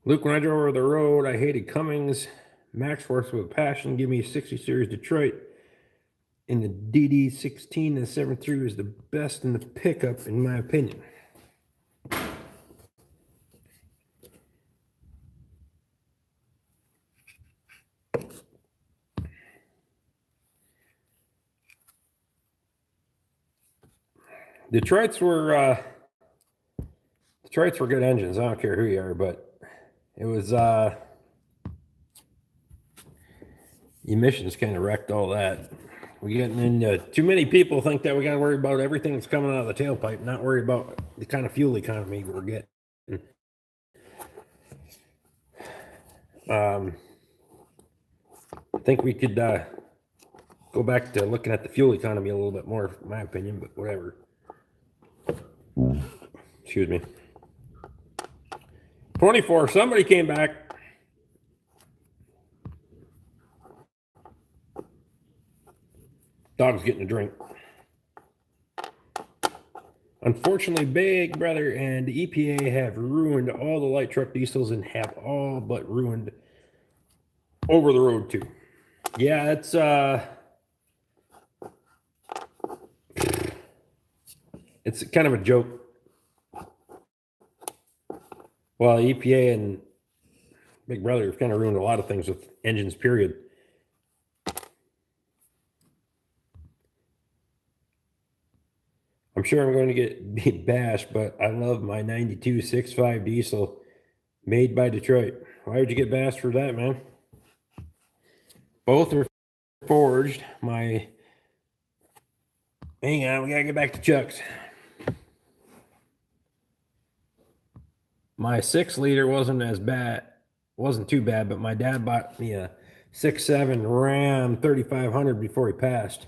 Luke, when I drove over the road, I hated Cummins. Max Force with a passion. Give me 60 Series Detroit. In the DD16, the 7.3 was the best in the pickup, in my opinion. Detroits were good engines. I don't care who you are, but it was emissions kind of wrecked all that. We getting into too many people think that we got to worry about everything that's coming out of the tailpipe, not worry about the kind of fuel economy we're getting. I think we could go back to looking at the fuel economy a little bit more, in my opinion, but whatever. Excuse me. 24, somebody came back. Dog's getting a drink. Unfortunately, Big Brother and the EPA have ruined all the light truck diesels and have all but ruined over the road too. Yeah, it's kind of a joke. Well, EPA and Big Brother have kind of ruined a lot of things with engines, period. I'm sure I'm going to get bashed, but I love my 92 6.5 diesel made by Detroit. Why would you get bashed for that, man? Both are forged. Hang on, we gotta get back to Chuck's. My 6-liter wasn't too bad, but my dad bought me a 6.7 Ram 3500 before he passed.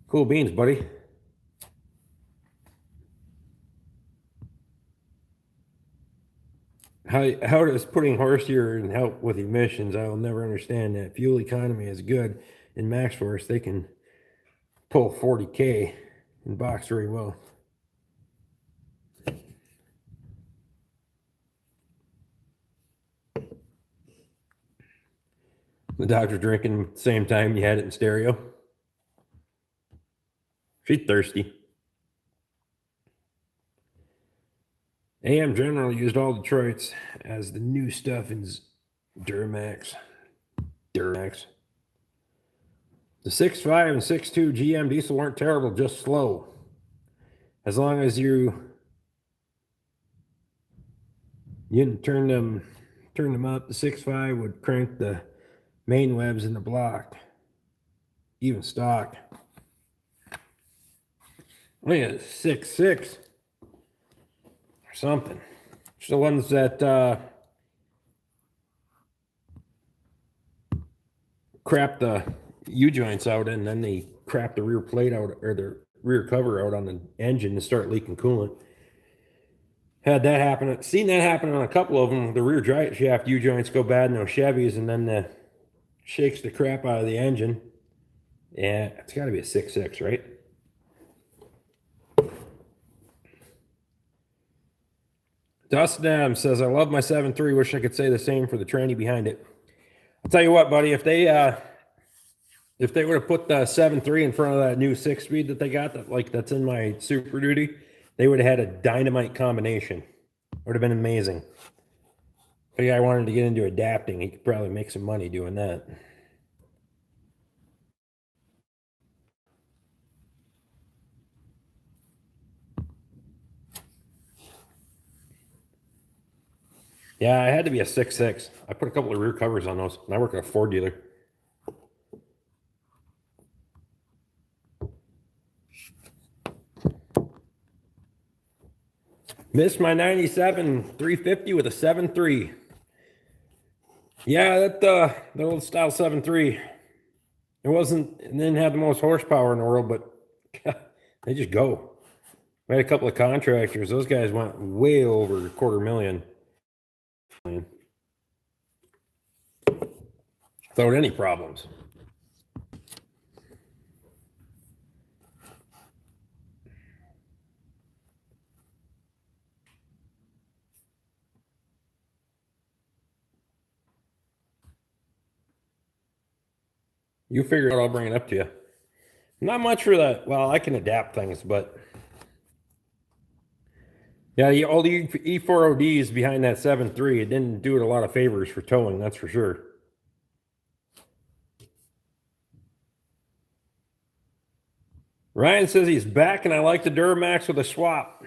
Cool beans, buddy. How does putting horse urine help with emissions? I will never understand that. Fuel economy is good. In Max Force, they can pull 40K and box very well. The doctor drinking at the same time you had it in stereo. She's thirsty. AM General used all Detroits as the new stuff in Duramax. The 6.5 and 6.2 GM diesel weren't terrible, just slow. As long as you didn't turn them up, the 6.5 would crank the main webs in the block, even stock. I think it's 6.6 or something. It's the ones that crap the U-joints out and then they crap the rear plate out or the rear cover out on the engine and start leaking coolant. Had that happen. Seen that happen on a couple of them. The rear drive shaft U-joints go bad in those Chevys and then the shakes the crap out of the engine. Yeah, it's got to be a 6.6, right? Dustin Adams says, I love my 7.3. Wish I could say the same for the tranny behind it. I'll tell you what, buddy, if they would have put the 7.3 in front of that new 6-speed that they got, that's in my Super Duty, they would have had a dynamite combination. Would have been amazing. If a guy wanted to get into adapting, he could probably make some money doing that. Yeah, it had to be a 6.6. I put a couple of rear covers on those. I work at a Ford dealer. Missed my 97 350 with a 7.3. Yeah, that the old style 7.3. It didn't have the most horsepower in the world, but they just go. We had a couple of contractors. Those guys went way over $250,000. Without any problems. You figure it out, I'll bring it up to you. Not much for that. Well, I can adapt things, but yeah, all the E4ODs behind that 7.3, it didn't do it a lot of favors for towing, that's for sure. Ryan says he's back and I like the Duramax with a swap.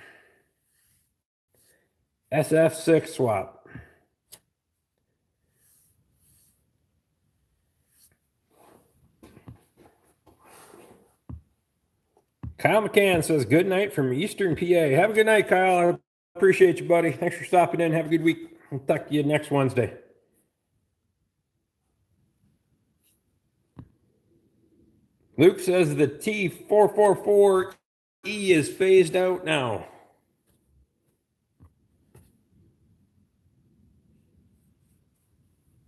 SF6 swap. Kyle McCann says, good night from Eastern PA. Have a good night, Kyle. I appreciate you, buddy. Thanks for stopping in. Have a good week. I'll talk to you next Wednesday. Luke says the T444E is phased out now.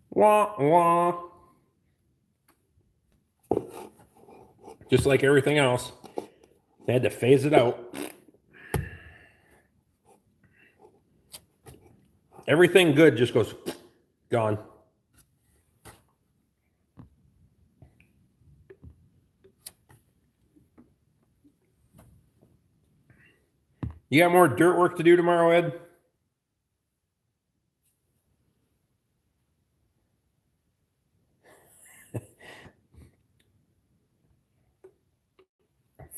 Wah, wah. Just like everything else. They had to phase it out. Everything good just goes gone. You got more dirt work to do tomorrow, Ed?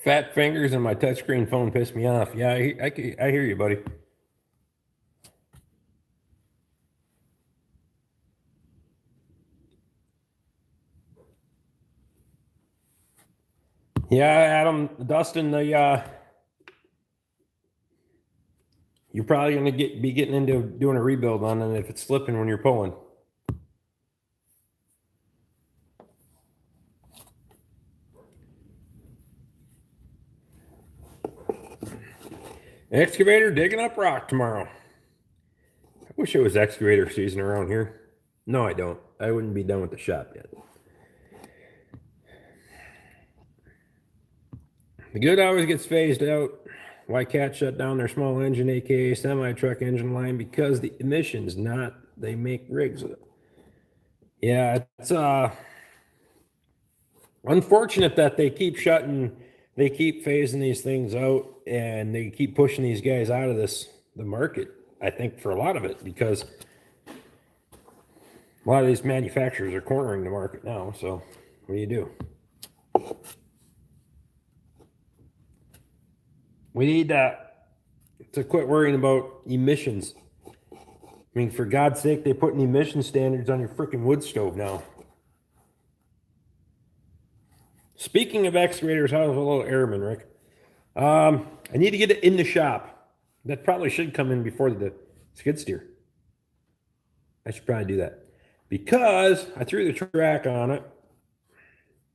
Fat fingers and my touchscreen phone piss me off. Yeah, I hear you, buddy. Yeah, Adam, Dustin, you're probably going to be getting into doing a rebuild on it if it's slipping when you're pulling. Excavator digging up rock tomorrow. I wish it was excavator season around here. No, I don't. I wouldn't be done with the shop yet. The good always gets phased out. Why Cat shut down their small engine, aka semi-truck engine line? Because the emissions, not they make rigs. Yeah, it's unfortunate that they keep phasing these things out, and they keep pushing these guys out of the market. I think for a lot of it, because a lot of these manufacturers are cornering the market now. So what do you do? We need to quit worrying about emissions. I mean, for God's sake, they put emission standards on your freaking wood stove now. Speaking of excavators, how's a little airman, Rick? I need to get it in the shop. That probably should come in before the skid steer. I should probably do that because I threw the track on it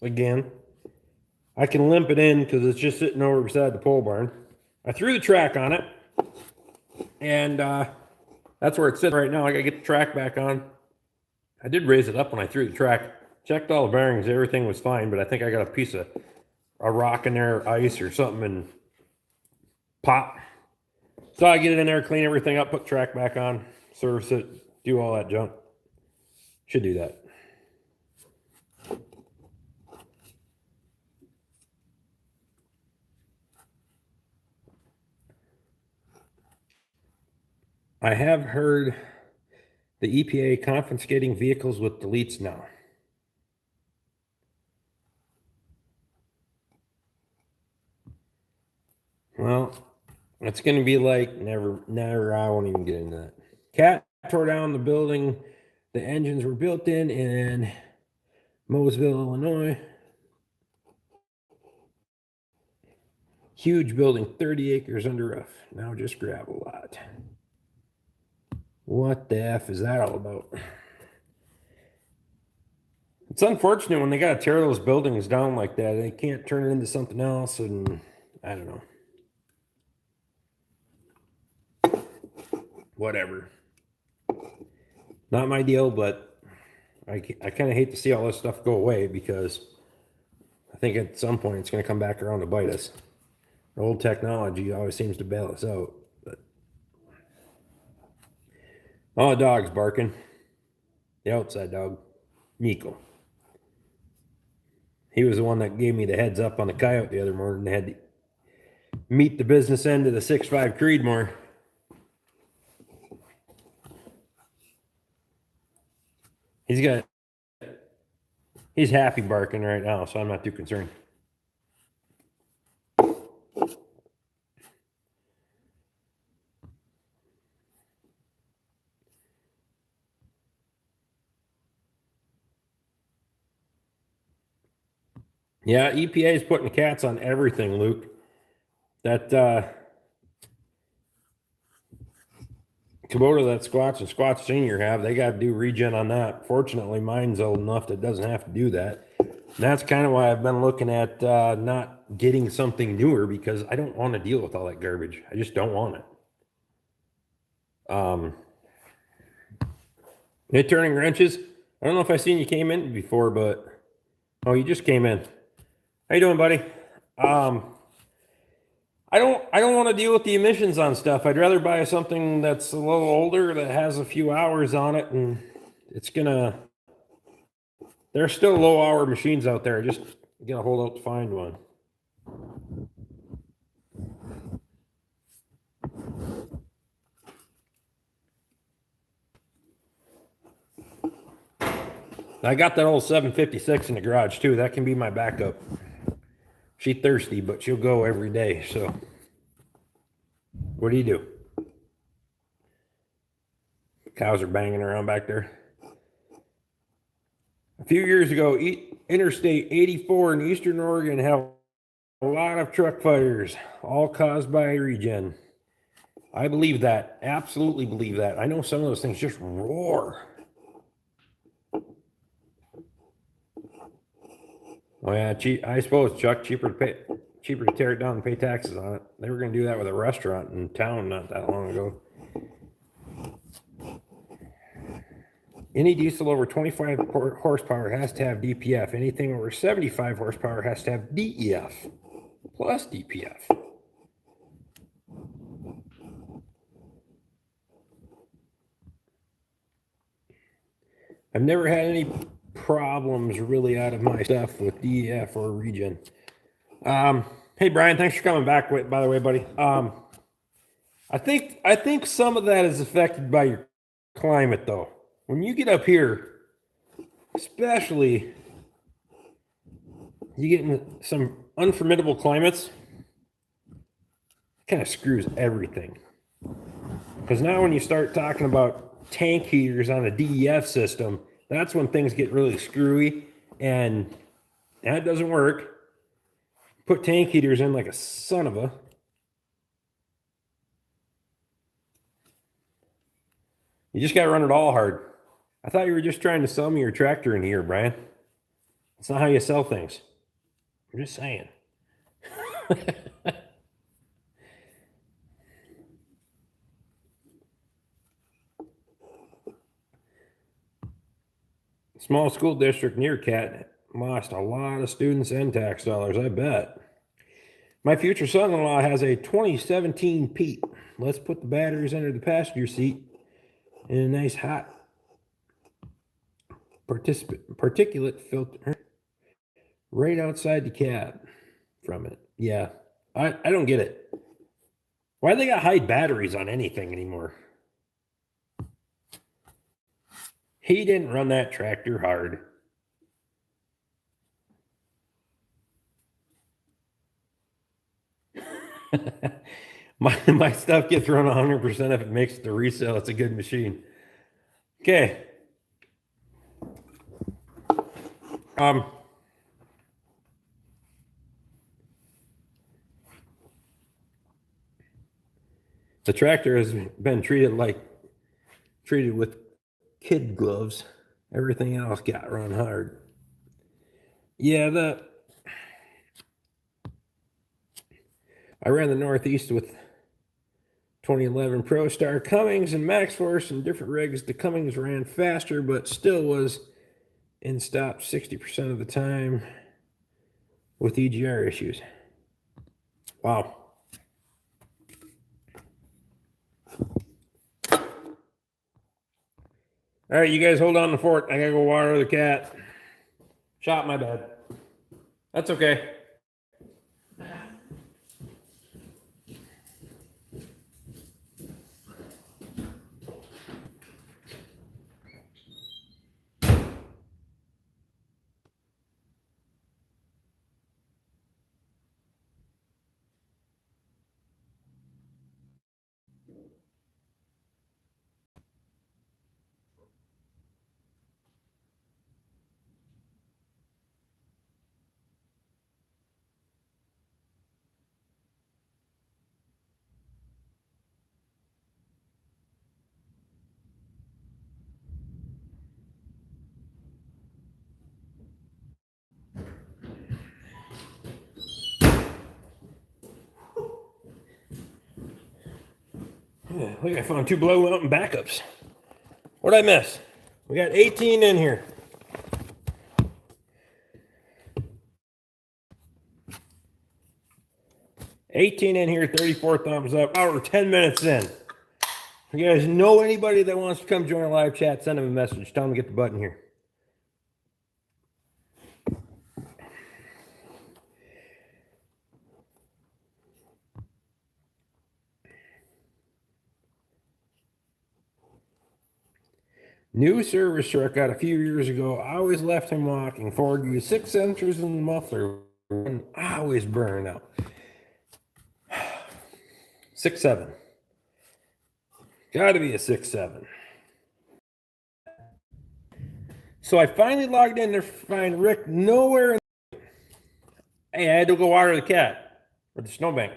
again. I can limp it in because it's just sitting over beside the pole barn. I threw the track on it, and that's where it's sitting right now. I gotta get the track back on. I did raise it up when I threw the track. Checked all the bearings, everything was fine, but I think I got a piece of a rock in there, ice or something, and pop. So I get it in there, clean everything up, put the track back on, service it, do all that junk. Should do that. I have heard the EPA confiscating vehicles with deletes now. Well, it's going to be like never. I won't even get into that. Cat tore down the building the engines were built in Moseville, Illinois. Huge building, 30 acres under roof. Now just gravel lot. What the F is that all about? It's unfortunate when they got to tear those buildings down like that. They can't turn it into something else, and I don't know. Whatever. Not my deal, but I kind of hate to see all this stuff go away because I think at some point it's going to come back around to bite us. The old technology always seems to bail us out. But oh, the dog's barking. The outside dog, Nico. He was the one that gave me the heads up on the coyote the other morning. They had to meet the business end of the 6.5 Creedmoor. He's happy barking right now, so I'm not too concerned. Yeah, EPA is putting cats on everything, Luke. That Kubota that Squatch and Squatch Senior have, they got to do regen on that. Fortunately, mine's old enough that it doesn't have to do that. And that's kind of why I've been looking at not getting something newer because I don't want to deal with all that garbage. I just don't want it. Hey, turning wrenches. I don't know if I seen you came in before, but oh, you just came in. How you doing, buddy? I don't want to deal with the emissions on stuff. I'd rather buy something that's a little older that has a few hours on it, and it's gonna. There's still low hour machines out there. Just gonna hold out to find one. I got that old 756 in the garage too. That can be my backup. She's thirsty, but she'll go every day. So, what do you do? Cows are banging around back there. A few years ago, Interstate 84 in Eastern Oregon had a lot of truck fires, all caused by regen. I believe that. Absolutely believe that. I know some of those things just roar. Oh yeah, I suppose, Chuck, cheaper to tear it down and pay taxes on it. They were going to do that with a restaurant in town not that long ago. Any diesel over 25 horsepower has to have DPF. Anything over 75 horsepower has to have DEF plus DPF. I've never had any problems really out of my stuff with DEF or regen. Hey Brian, thanks for coming back. By the way, buddy. I think some of that is affected by your climate, though. When you get up here, especially, you get in some unformidable climates. It kind of screws everything. Because now, when you start talking about tank heaters on a DEF system, that's when things get really screwy, and that doesn't work. Put tank heaters in like a son of a. You just got to run it all hard. I thought you were just trying to sell me your tractor in here, Brian. That's not how you sell things. I'm just saying. Small school district near Cat lost a lot of students and tax dollars, I bet. My future son-in-law has a 2017 Pete. Let's put the batteries under the passenger seat in a nice hot particulate filter right outside the cab from it. Yeah, I don't get it. Why they got hide batteries on anything anymore? He didn't run that tractor hard. my stuff gets run 100% if it makes it to resale. It's a good machine. Okay. The tractor has been treated with kid gloves. Everything else got run hard. Yeah, I ran the Northeast with 2011 Pro Star Cummings and Max Force and different rigs. The Cummings ran faster, but still was in stop 60% of the time with EGR issues. Wow. All right, you guys hold on the fort. I gotta go water the cat. Shot, my bad. That's okay. Yeah, look, I found 2 blow mountain backups. What'd I miss? We got 18 in here. $18 in here, 34 thumbs up. Oh, we're 10 minutes in. If you guys know anybody that wants to come join our live chat, send them a message. Tell them to get the button here. New service truck got a few years ago. I always left him walking. Ford used 6 sensors in the muffler. And I always burn out. 6.7. Got to be a 6.7. So I finally logged in to find Rick nowhere. Hey, I had to go water the cat or the snowbank.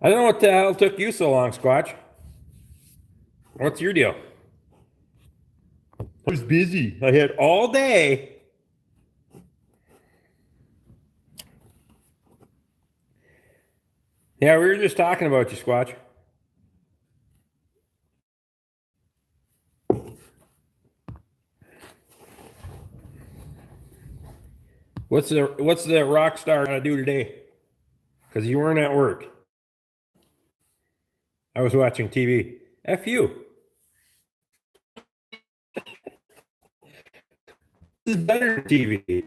I don't know what the hell took you so long, Squatch. What's your deal? I was busy. I had all day. Yeah, we were just talking about you, Squatch. What's the rock star gonna do today? Because you weren't at work. I was watching TV. F you. This is better than TV.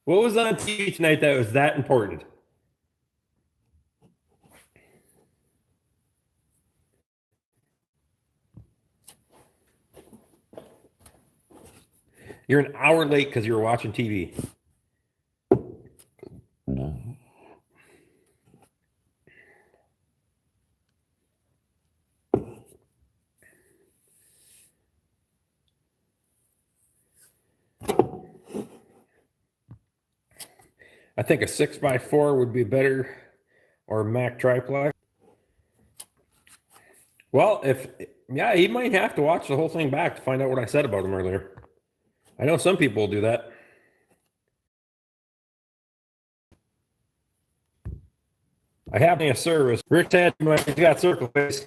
What was on TV tonight that was that important? You're an hour late because you were watching TV. No. I think a 6x4 would be better, or Mac triplex. Well, yeah, he might have to watch the whole thing back to find out what I said about him earlier. I know some people will do that. I have a service. Rick said he's got circle face.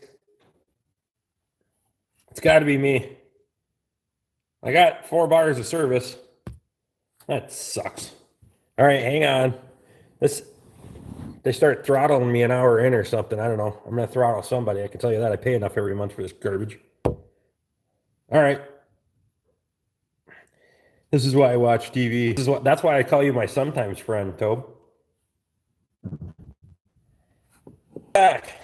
It's got to be me. I got 4 bars of service. That sucks. All right, hang on. They start throttling me an hour in or something. I don't know. I'm going to throttle somebody. I can tell you that. I pay enough every month for this garbage. All right. This is why I watch TV. That's why I call you my sometimes friend, Tobe. Back.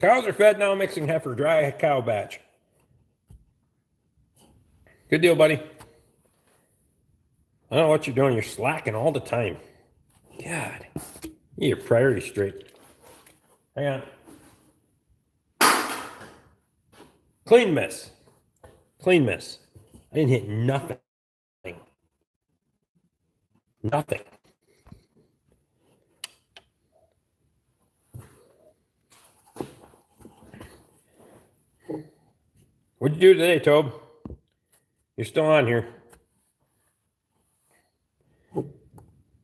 Cows are fed now, mixing heifer dry cow batch. Good deal, buddy. I don't know what you're doing. You're slacking all the time. God. Get your priorities straight. Hang on. Clean miss. Clean miss. I didn't hit nothing. Nothing. What'd you do today, Tobe? You're still on here.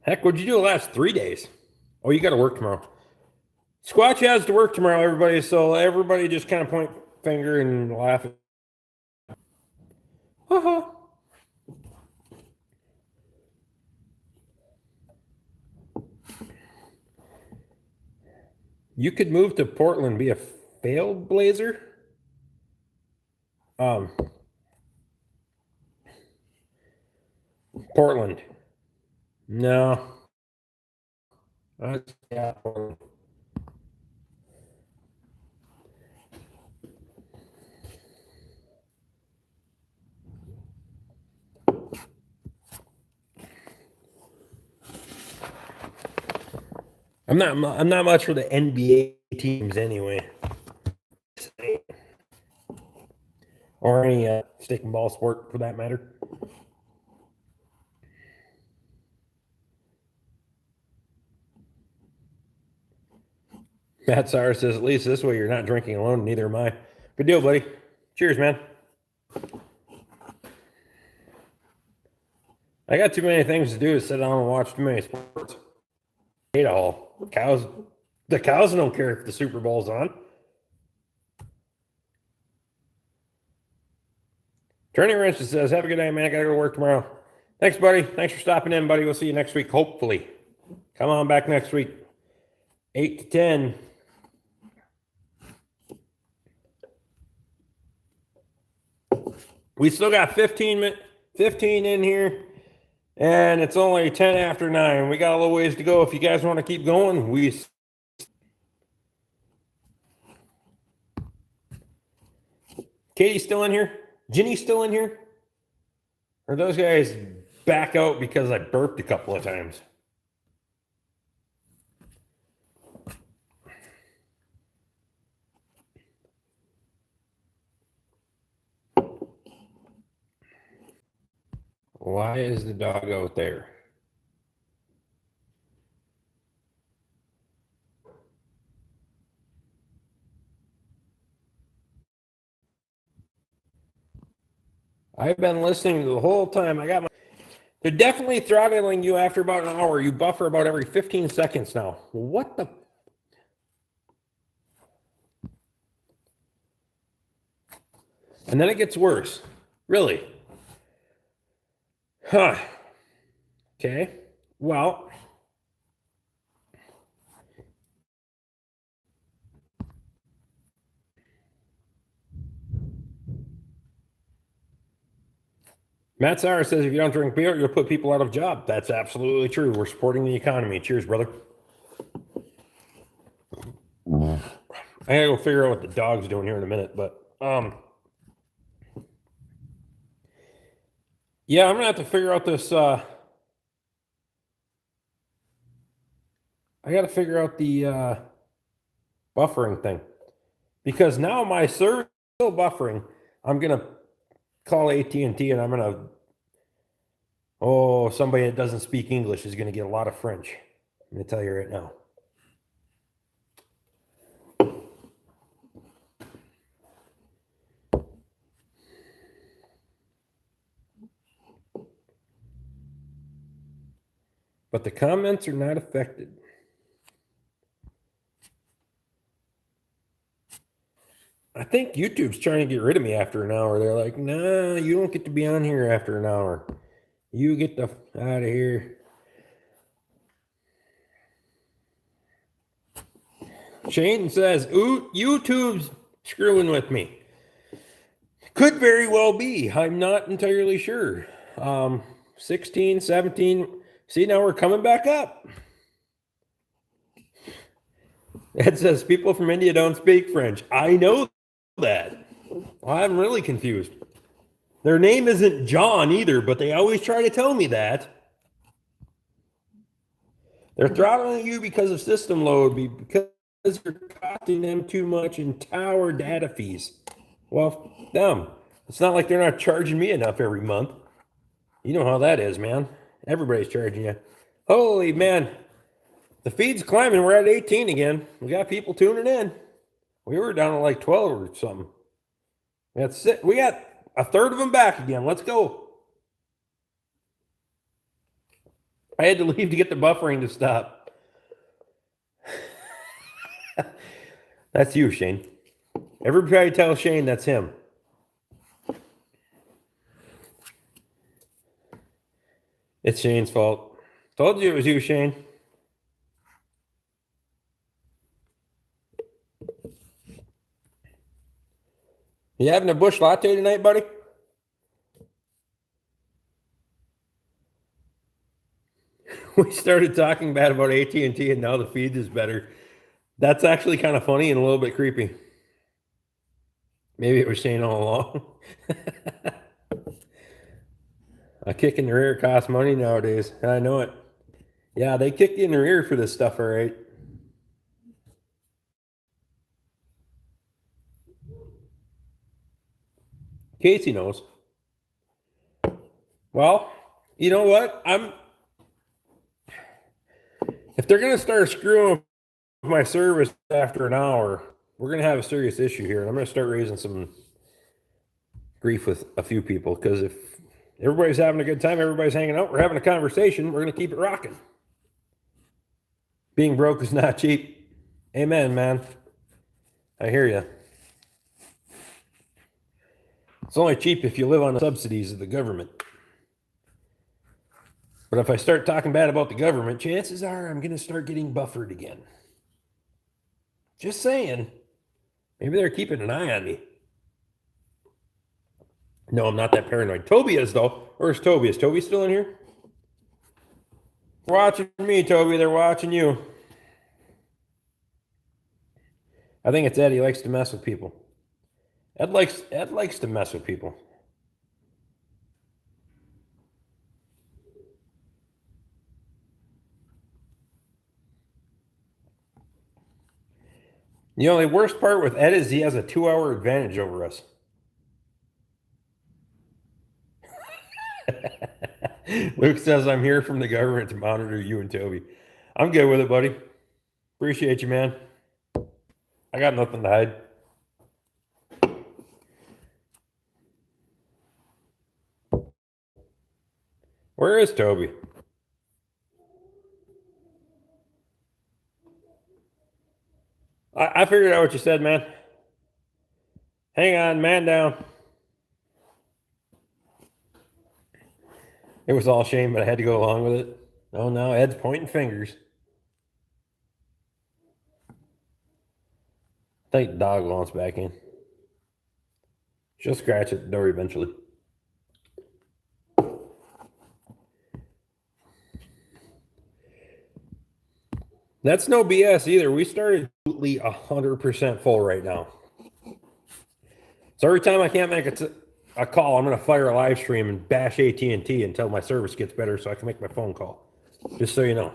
Heck, what'd you do the last 3 days? Oh, you got to work tomorrow. Squatch has to work tomorrow, everybody. So everybody just kind of point finger and laugh. Ha You could move to Portland, be a failed blazer. Portland. No. Yeah, Portland. I'm not much for the NBA teams anyway. Or any stick and ball sport for that matter. Matt Sauer says, at least this way you're not drinking alone, neither am I. Good deal, buddy. Cheers, man. I got too many things to do to sit down and watch too many sports. Hate all. The cows don't care if the Super Bowl's on. Turning Wrench says, have a good night, man. I gotta go to work tomorrow. Thanks, buddy. Thanks for stopping in, buddy. We'll see you next week, hopefully. Come on back next week. 8 to 10. We still got 15 in here, and it's only 10 after 9. We got a little ways to go. If you guys want to keep going, Katie's still in here? Ginny's still in here? Or those guys back out because I burped a couple of times? Why is the dog out there? I've been listening the whole time. They're definitely throttling you after about an hour. You buffer about every 15 seconds now. What the? And then it gets worse. Really? Huh. Okay. Well. Matt Sauer says if you don't drink beer, you'll put people out of job. That's absolutely true. We're supporting the economy. Cheers, brother. I gotta go figure out what the dog's doing here in a minute, but yeah, I'm gonna have to figure out this. I gotta figure out the buffering thing, because now my server is still buffering. I'm gonna call AT&T and I'm gonna Oh, somebody that doesn't speak English is going to get a lot of French. I'm going to tell you right now. But the comments are not affected. I think YouTube's trying to get rid of me after an hour. They're like, nah, you don't get to be on here after an hour. You get the out of here. Shane says, ooh, YouTube's screwing with me. Could very well be. I'm not entirely sure. 16, 17. See, now we're coming back up. It says people from India don't speak French. I know that. I'm really confused. Their name isn't John either, but they always try to tell me that. They're throttling you because of system load, because you're costing them too much in tower data fees. Well, them. It's not like they're not charging me enough every month. You know how that is, man. Everybody's charging you. Holy man. The feed's climbing. We're at 18 again. We got people tuning in. We were down to like 12 or something. That's it. We got a third of them back again. Let's go. I had to leave to get the buffering to stop. That's you, Shane. Everybody tell Shane that's him. It's Shane's fault. Told you it was you, Shane. You having a bush latte tonight, buddy? We started talking bad about AT&T and now the feed is better. That's actually kind of funny and a little bit creepy. Maybe it was Shane all along. A kick in the rear costs money nowadays. I know it. Yeah, they kick you in the rear for this stuff, all right. Casey knows. Well, you know what? If they're going to start screwing with my service after an hour, we're going to have a serious issue here. And I'm going to start raising some grief with a few people, because if everybody's having a good time, everybody's hanging out, we're having a conversation, we're going to keep it rocking. Being broke is not cheap. Amen, man. I hear you. It's only cheap if you live on the subsidies of the government. But if I start talking bad about the government, chances are I'm going to start getting buffered again. Just saying. Maybe they're keeping an eye on me. No, I'm not that paranoid. Toby is, though. Where's Toby? Is Toby still in here? Watching me, Toby. They're watching you. I think it's Ed. He likes to mess with people. Ed likes to mess with people. The only worst part with Ed is he has a 2-hour advantage over us. Luke says, I'm here from the government to monitor you and Toby. I'm good with it, buddy. Appreciate you, man. I got nothing to hide. Where is Toby? I figured out what you said, man. Hang on, man down. It was all shame, but I had to go along with it. Oh, now Ed's pointing fingers. I think the dog wants back in. She'll scratch at the door eventually. That's no BS either. We started 100% full right now. So every time I can't make a call, I'm going to fire a live stream and bash AT&T until my service gets better so I can make my phone call. Just so you know.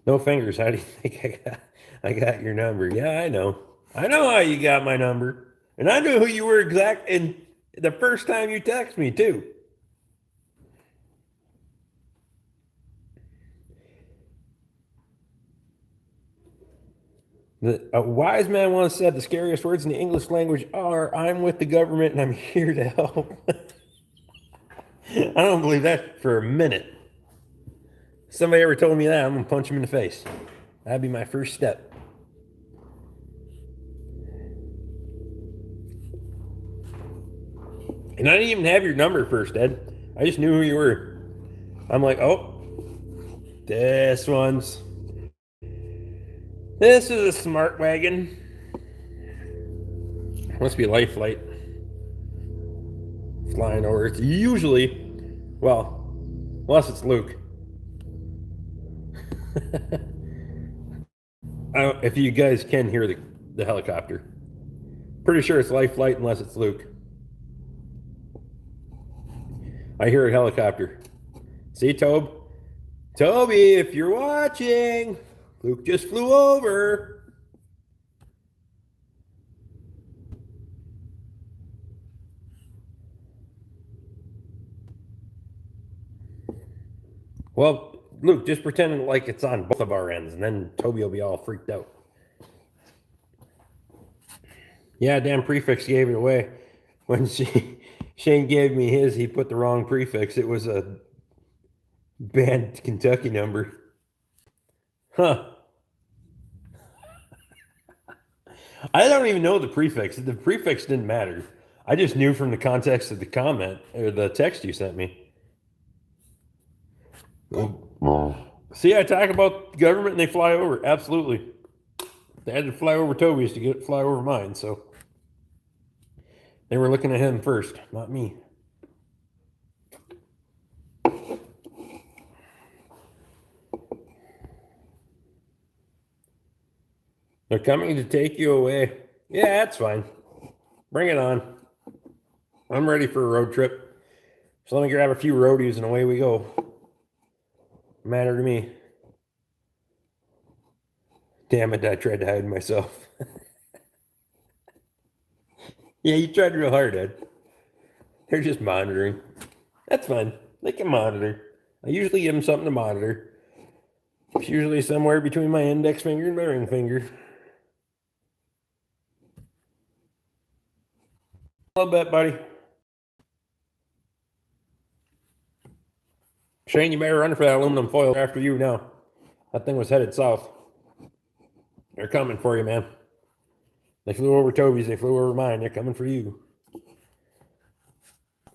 No fingers. How do you think I got your number? Yeah, I know. I know how you got my number. And I knew who you were and the first time you text me too. A wise man once said the scariest words in the English language are, "I'm with the government and I'm here to help." I don't believe that for a minute. If somebody ever told me that, I'm going to punch him in the face. That'd be my first step. And I didn't even have your number first, Ed. I just knew who you were. I'm like, oh, this is a smart wagon. Must be a life flight. Flying over. It's usually, well, unless it's Luke. If you guys can hear the helicopter. Pretty sure it's life flight unless it's Luke. I hear a helicopter. See, Toby, if you're watching, Luke just flew over. Well, Luke, just pretend like it's on both of our ends, and then Toby will be all freaked out. Yeah, damn prefix gave it away. When Shane gave me his, he put the wrong prefix. It was a banned Kentucky number. Huh. I don't even know the prefix. The prefix didn't matter. I just knew from the context of the comment or the text you sent me. See, I talk about government and they fly over. Absolutely. They had to fly over Toby's to fly over mine, so they were looking at him first, not me. They're coming to take you away. Yeah, that's fine. Bring it on. I'm ready for a road trip. So let me grab a few roadies and away we go. Matter to me. Damn it, I tried to hide myself. Yeah, you tried real hard, Ed. They're just monitoring. That's fine. They can monitor. I usually give them something to monitor. It's usually somewhere between my index finger and my ring finger. A little bit, buddy. Shane, you better run for that aluminum foil after you now. That thing was headed south. They're coming for you, man. They flew over Toby's. They flew over mine. They're coming for you.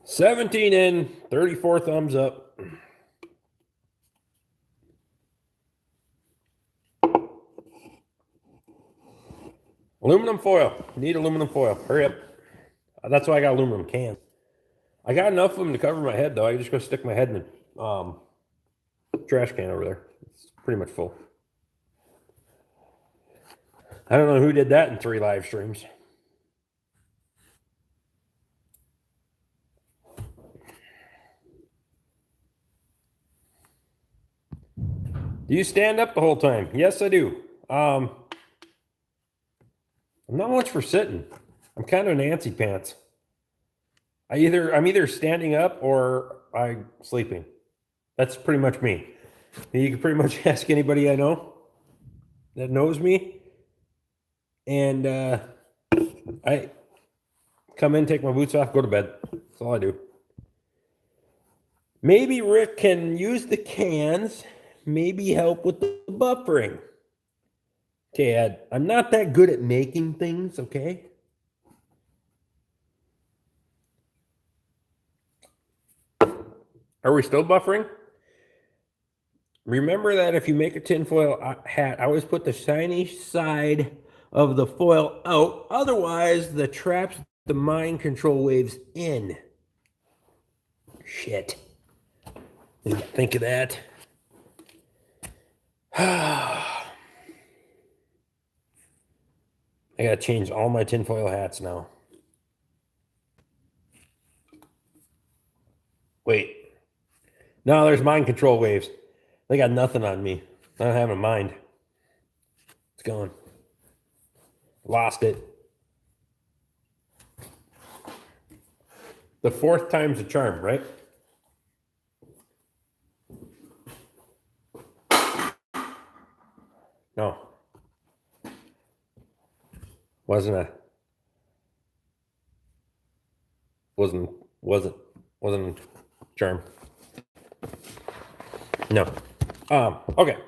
17 in, 34 thumbs up. Aluminum foil. Need aluminum foil. Hurry up. That's why I got aluminum cans. I got enough of them to cover my head, though. I just go stick my head in the trash can over there. It's pretty much full. I don't know who did that in 3 live streams. Do you stand up the whole time? Yes, I do. I'm not much for sitting. I'm kind of an antsy pants. I'm either standing up or I'm sleeping. That's pretty much me. You can pretty much ask anybody I know that knows me. And I come in, take my boots off, go to bed. That's all I do. Maybe Rick can use the cans, maybe help with the buffering. Okay, Ed, I'm not that good at making things, okay? Are we still buffering? Remember that if you make a tinfoil hat, I always put the shiny side of the foil out. Otherwise, the traps the mind control waves in. Shit. Didn't think of that. I gotta change all my tinfoil hats now. Wait. No, there's mind control waves. They got nothing on me. I don't have a mind. It's gone. Lost it. The fourth time's a charm, right? No. Wasn't a charm. No. Okay.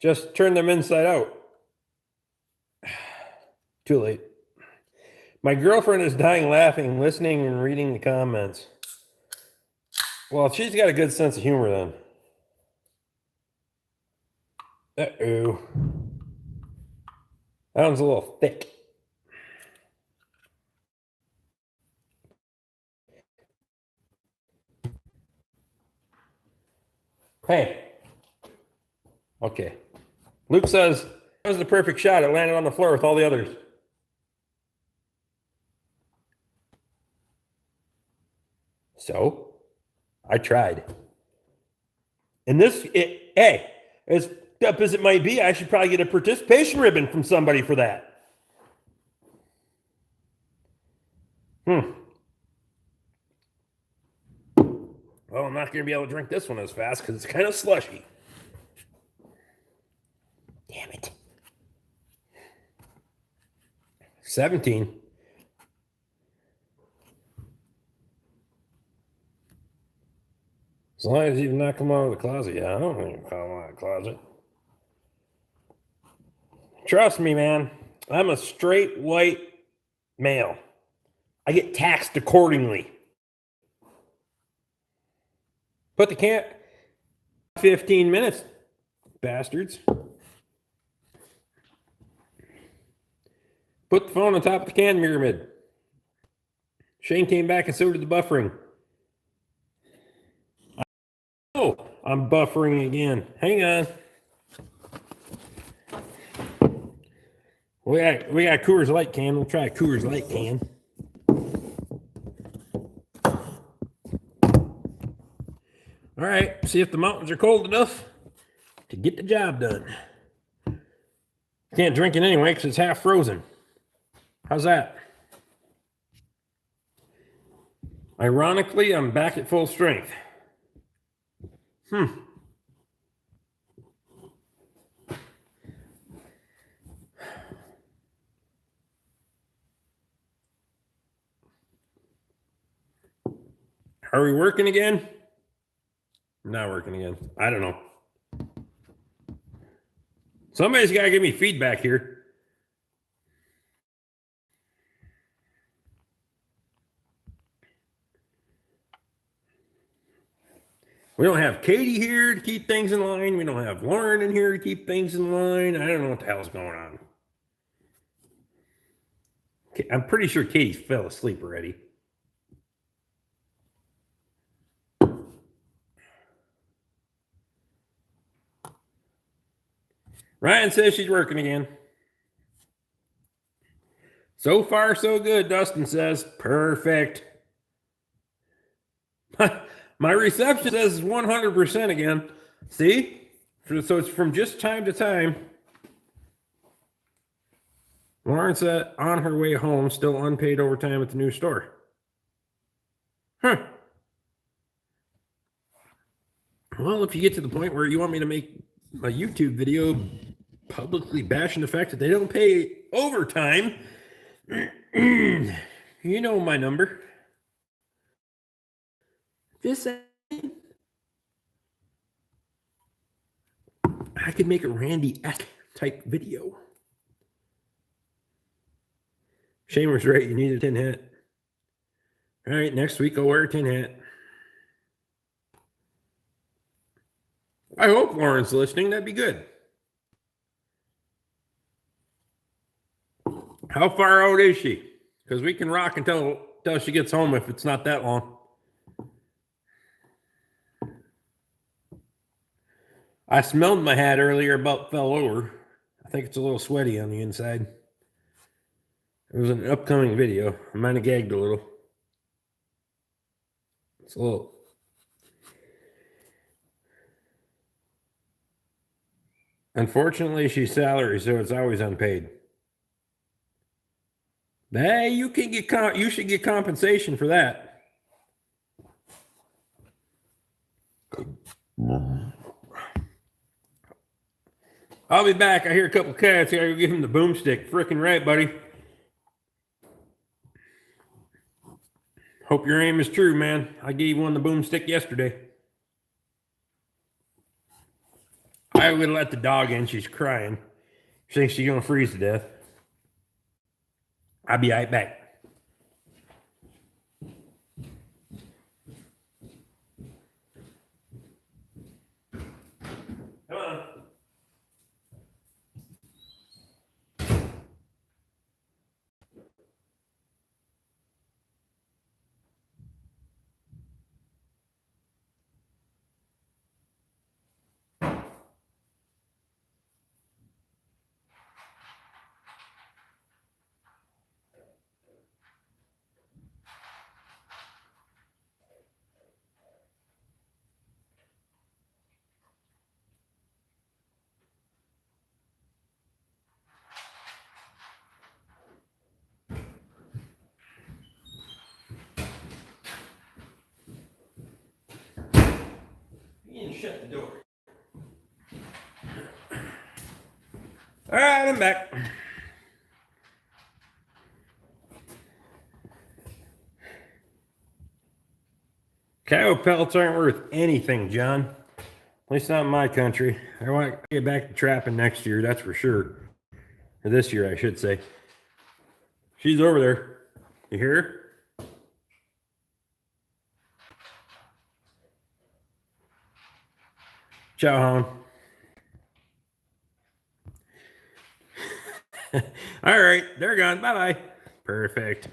Just turn them inside out. Too late. My girlfriend is dying laughing, listening, and reading the comments. Well, she's got a good sense of humor then. Uh-oh. That one's a little thick. Hey. Okay. Luke says, that was the perfect shot. It landed on the floor with all the others. So, I tried. And hey, as up as it might be, I should probably get a participation ribbon from somebody for that. Well, I'm not going to be able to drink this one as fast because it's kind of slushy. Damn it. 17. As long as you've not come out of the closet. Yeah, I don't think you've come out of the closet. Trust me, man. I'm a straight white male. I get taxed accordingly. Put the can 15 minutes, bastards. Put the phone on top of the can pyramid. Shane came back and so did the buffering. Oh, I'm buffering again. Hang on. We got Coors Light can. We'll try a Coors Light can. All right, see if the mountains are cold enough to get the job done. Can't drink it anyway because it's half frozen. How's that? Ironically, I'm back at full strength. Are we working again? Not working again. I don't know. Somebody's got to give me feedback here. We don't have Katie here to keep things in line. We don't have Lauren in here to keep things in line. I don't know what the hell's going on. I'm pretty sure Katie fell asleep already. Ryan says she's working again. So far, so good, Dustin says. Perfect. My reception says 100% again. See? So it's from just time to time. Lauren said on her way home, still unpaid overtime at the new store. Huh. Well, if you get to the point where you want me to make a YouTube video publicly bashing the fact that they don't pay overtime, you know my number. Just saying. I could make a Randy-esque type video. Shane was right. You need a tin hat. All right, next week I'll wear a tin hat. I hope Lauren's listening. That'd be good. How far out is she? Because we can rock until she gets home if it's not that long. I smelled my hat earlier, about fell over. I think it's a little sweaty on the inside. It was an upcoming video. I might have gagged a little. It's a little. Unfortunately, she's salary, so it's always unpaid. Hey, you can get you should get compensation for that. I'll be back. I hear a couple cats. I gotta go give him the boomstick. Frickin' right, buddy. Hope your aim is true, man. I gave one the boomstick yesterday. I would let the dog in. She's crying. She thinks she's gonna freeze to death. I'll be right back. Come on. Shut the door. All right, I'm back. Cow pellets aren't worth anything, John. At least not in my country. I want to get back to trapping next year, that's for sure. Or this year, I should say. She's over there. You hear her? Ciao, hon. All right, they're gone. Bye-bye. Perfect.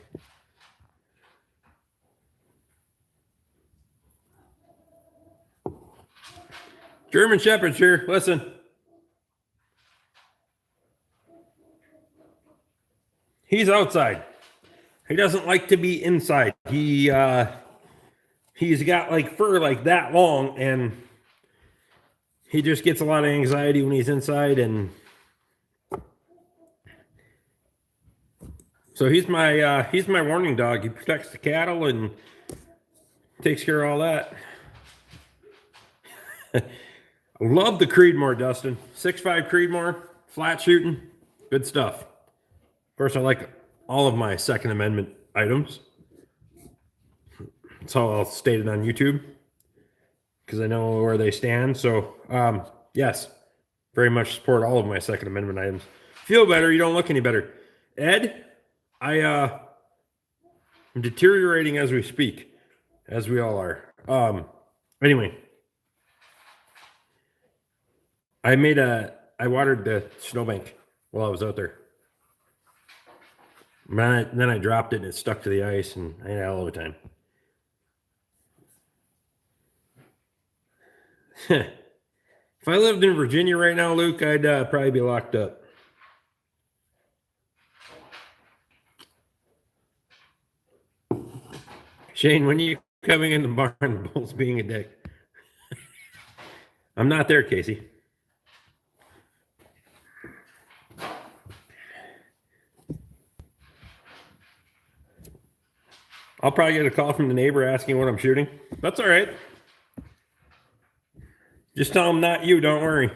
German Shepherd's here. Listen. He's outside. He doesn't like to be inside. He's got like fur like that long, and he just gets a lot of anxiety when he's inside, and so he's my warning dog. He protects the cattle and takes care of all that. Love the Creedmoor, Dustin. 6.5 Creedmoor, flat shooting, good stuff. Of course, I like all of my Second Amendment items. It's all stated on YouTube because I know where they stand. So, yes, very much support all of my Second Amendment items. Feel better, you don't look any better. Ed, I'm deteriorating as we speak, as we all are. Anyway, I watered the snowbank while I was out there. Then I dropped it and it stuck to the ice, and I had a hell of a time. If I lived in Virginia right now, Luke, I'd probably be locked up. Shane, when are you coming in the barn? Bull's being a dick. I'm not there, Casey. I'll probably get a call from the neighbor asking what I'm shooting. That's all right. Just tell him not you, don't worry.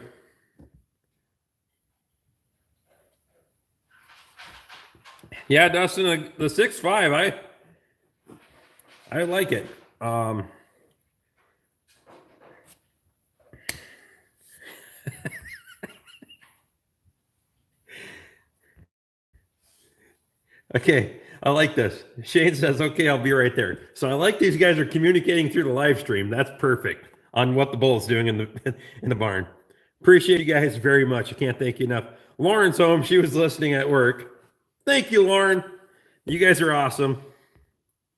Yeah, Dustin, the 6.5, I like it. Okay, I like this. Shane says, okay, I'll be right there. So I like these guys are communicating through the live stream. That's perfect on what the bull's doing in the barn. Appreciate you guys very much. I can't thank you enough. Lauren's home. She was listening at work. Thank you, Lauren. You guys are awesome.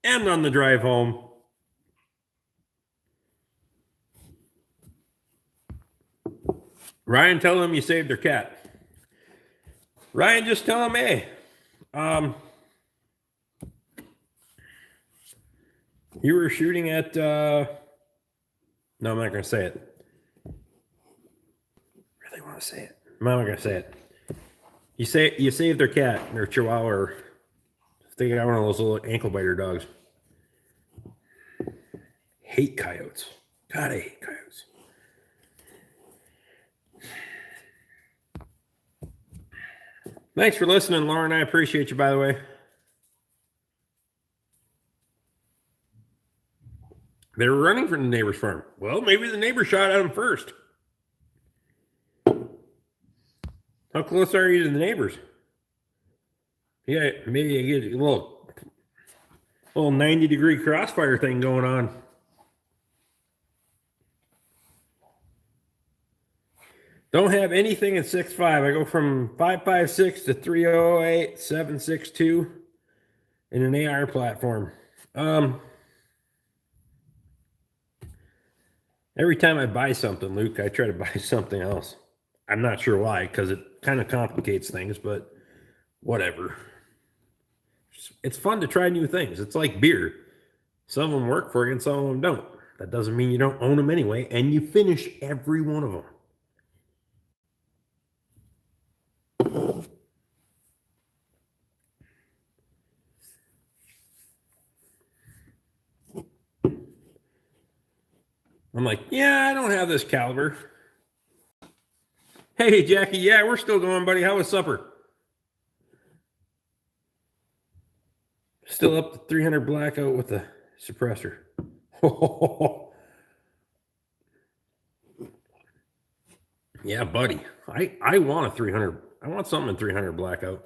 And on the drive home. Ryan, tell them you saved their cat. Ryan, just tell them, hey, you were shooting at, no, I'm not going to say it. Really want to say it. I'm not going to say it. You saved their cat, their chihuahua. They got one of those little ankle biter dogs. Hate coyotes. God, I hate coyotes. Thanks for listening, Lauren. I appreciate you, by the way. They were running from the neighbor's farm. Well, maybe the neighbor shot at them first. How close are you to the neighbors? Yeah, maybe you get a little 90-degree crossfire thing going on. Don't have anything at 6'5". I go from 5.56 to 308, 7.62 in an AR platform. Every time I buy something, Luke, I try to buy something else. I'm not sure why, because it kind of complicates things, but whatever. It's fun to try new things. It's like beer. Some of them work for you and some of them don't. That doesn't mean you don't own them anyway, and you finish every one of them. I'm like, yeah, I don't have this caliber. Hey, Jackie, yeah, we're still going, buddy. How was supper? Still up to 300 blackout with the suppressor. Yeah, buddy. I want a 300. I want something in 300 blackout.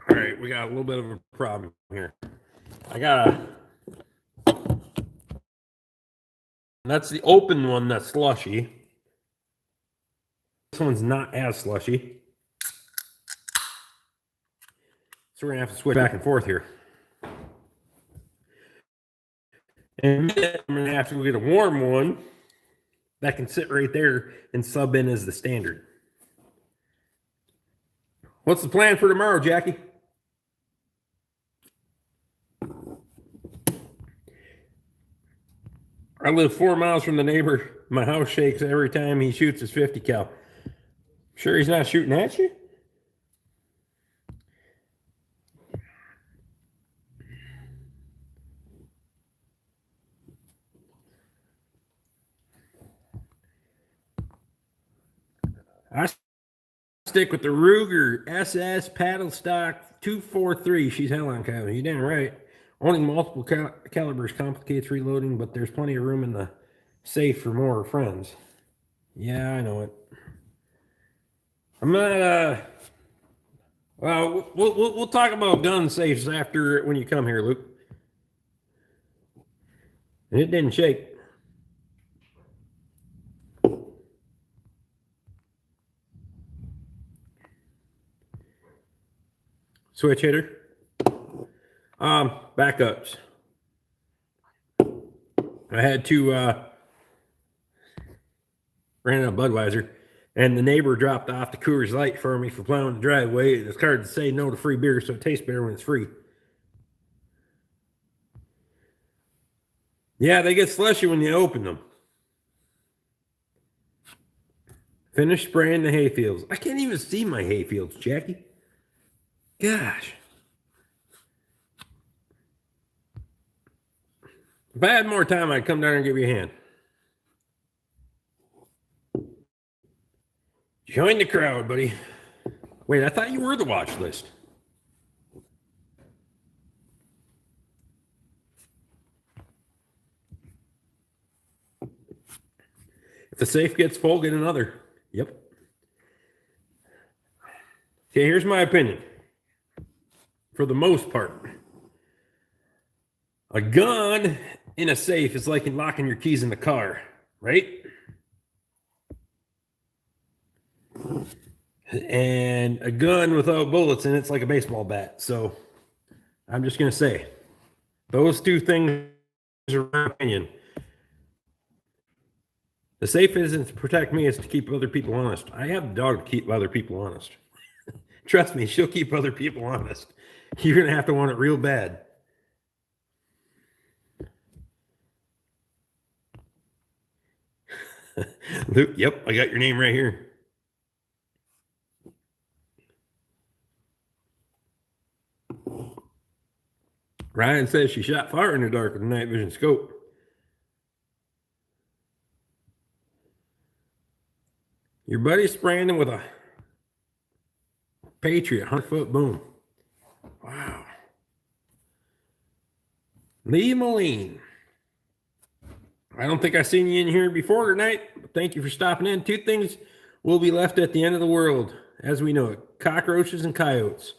All right, we got a little bit of a problem here. That's the open one that's slushy. This one's not as slushy. So we're going to have to switch back and forth here. And I'm going to have to go get a warm one that can sit right there and sub in as the standard. What's the plan for tomorrow, Jackie? I live 4 miles from the neighbor. My house shakes every time he shoots his 50 cal. Sure he's not shooting at you? I stick with the Ruger SS paddle stock 243. She's hell on cow. You damn right. Owning multiple calibers complicates reloading, but there's plenty of room in the safe for more friends. Yeah, I know it. I'm not. Well, we'll talk about gun safes after when you come here, Luke. And it didn't shake. Switch hitter. Backups. I had to ran out of Budweiser, and the neighbor dropped off the Coors Light for me for plowing the driveway. It's hard to say no to free beer, so it tastes better when it's free. Yeah, they get slushy when you open them. Finish spraying the hayfields. I can't even see my hayfields, Jackie. Gosh. If I had more time, I'd come down and give you a hand. Join the crowd, buddy. Wait, I thought you were the watch list. If the safe gets full, get another. Yep. Okay, here's my opinion. For the most part, a gun in a safe is like locking your keys in the car, right? And a gun without bullets in it's like a baseball bat. So I'm just going to say those two things are my opinion. The safe isn't to protect me, it's to keep other people honest. I have a dog to keep other people honest. Trust me, she'll keep other people honest. You're going to have to want it real bad. Luke, yep, I got your name right here. Ryan says she shot fire in the dark with a night vision scope. Your buddy's spraying them with a Patriot 100-foot boom. Wow. Lee Moline. I don't think I've seen you in here before tonight, but thank you for stopping in. 2 things will be left at the end of the world, as we know it: cockroaches and coyotes.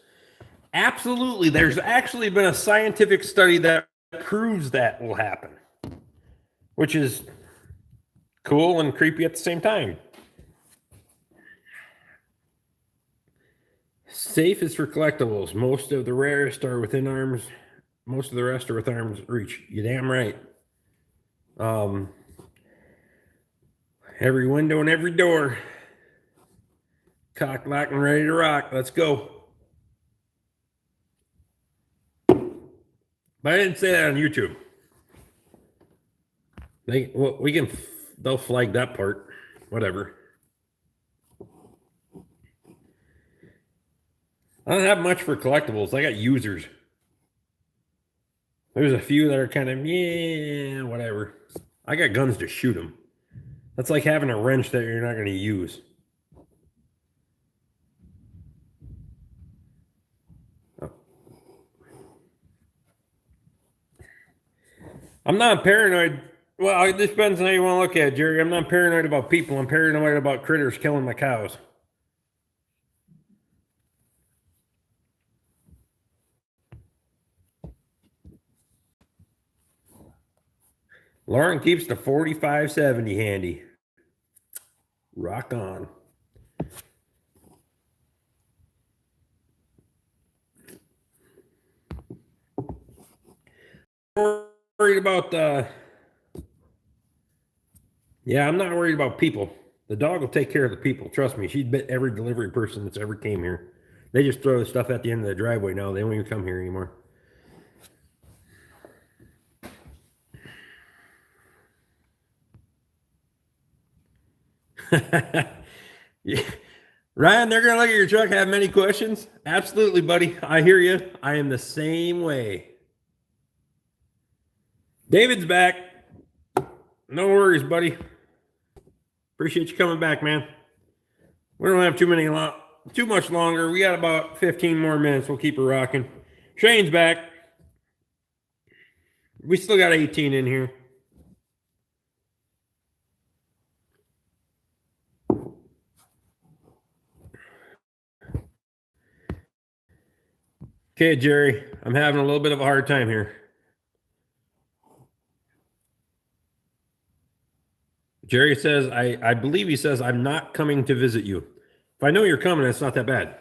Absolutely. There's actually been a scientific study that proves that will happen, which is cool and creepy at the same time. Safe is for collectibles. Most of the rarest are within arms. Most of the rest are within arm's reach. You damn right. Every window and every door. Cock, lock, and ready to rock. Let's go. But I didn't say that on YouTube. They'll flag that part. Whatever. I don't have much for collectibles. I got users. There's a few that are kind of, yeah, whatever. I got guns to shoot them. That's like having a wrench that you're not going to use. Oh. I'm not paranoid. Well, it depends on how you want to look at it, Jerry. I'm not paranoid about people. I'm paranoid about critters killing my cows. Lauren keeps the 4570 handy. Rock on. Worried about yeah, I'm not worried about people. The dog will take care of the people. Trust me. She's bit every delivery person that's ever came here. They just throw the stuff at the end of the driveway now. They don't even come here anymore. Yeah. Ryan, they're going to look at your truck, have many questions? Absolutely, buddy. I hear you. I am the same way. David's back. No worries, buddy. Appreciate you coming back, man. We don't have too much longer. We got about 15 more minutes. We'll keep it rocking. Shane's back. We still got 18 in here. Okay, Jerry, I'm having a little bit of a hard time here. Jerry says, I believe he says, I'm not coming to visit you. If I know you're coming, it's not that bad.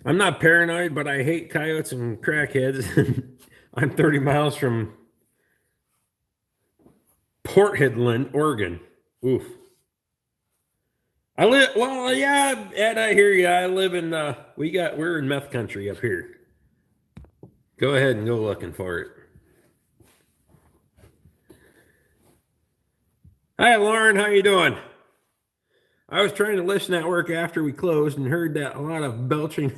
I'm not paranoid, but I hate coyotes and crackheads. I'm 30 miles from Port Headland, Oregon. Oof. Yeah, Ed, I hear you. I live in, we're in meth country up here. Go ahead and go looking for it. Hi, Lauren. How you doing? I was trying to listen at work after we closed and heard that a lot of belching.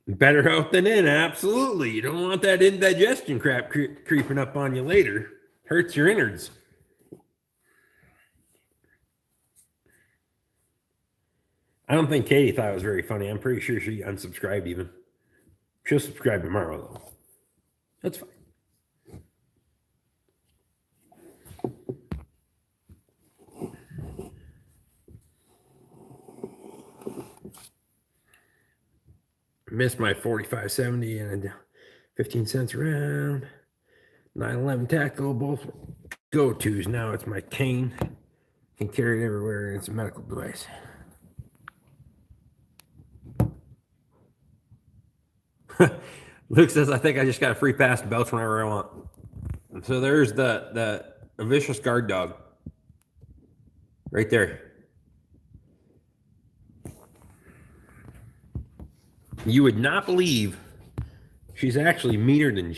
Better out than in, absolutely. You don't want that indigestion crap creeping up on you later. Hurts your innards. I don't think Katie thought it was very funny. I'm pretty sure she unsubscribed even. She'll subscribe tomorrow, though. That's fine. Missed my 4570 and 15 cents around. 911 tactical, both go-tos. Now it's my cane. Can carry it everywhere. It's a medical device. Luke says, I think I just got a free pass to belch whenever I want. And so there's the vicious guard dog. Right there. You would not believe she's actually meaner than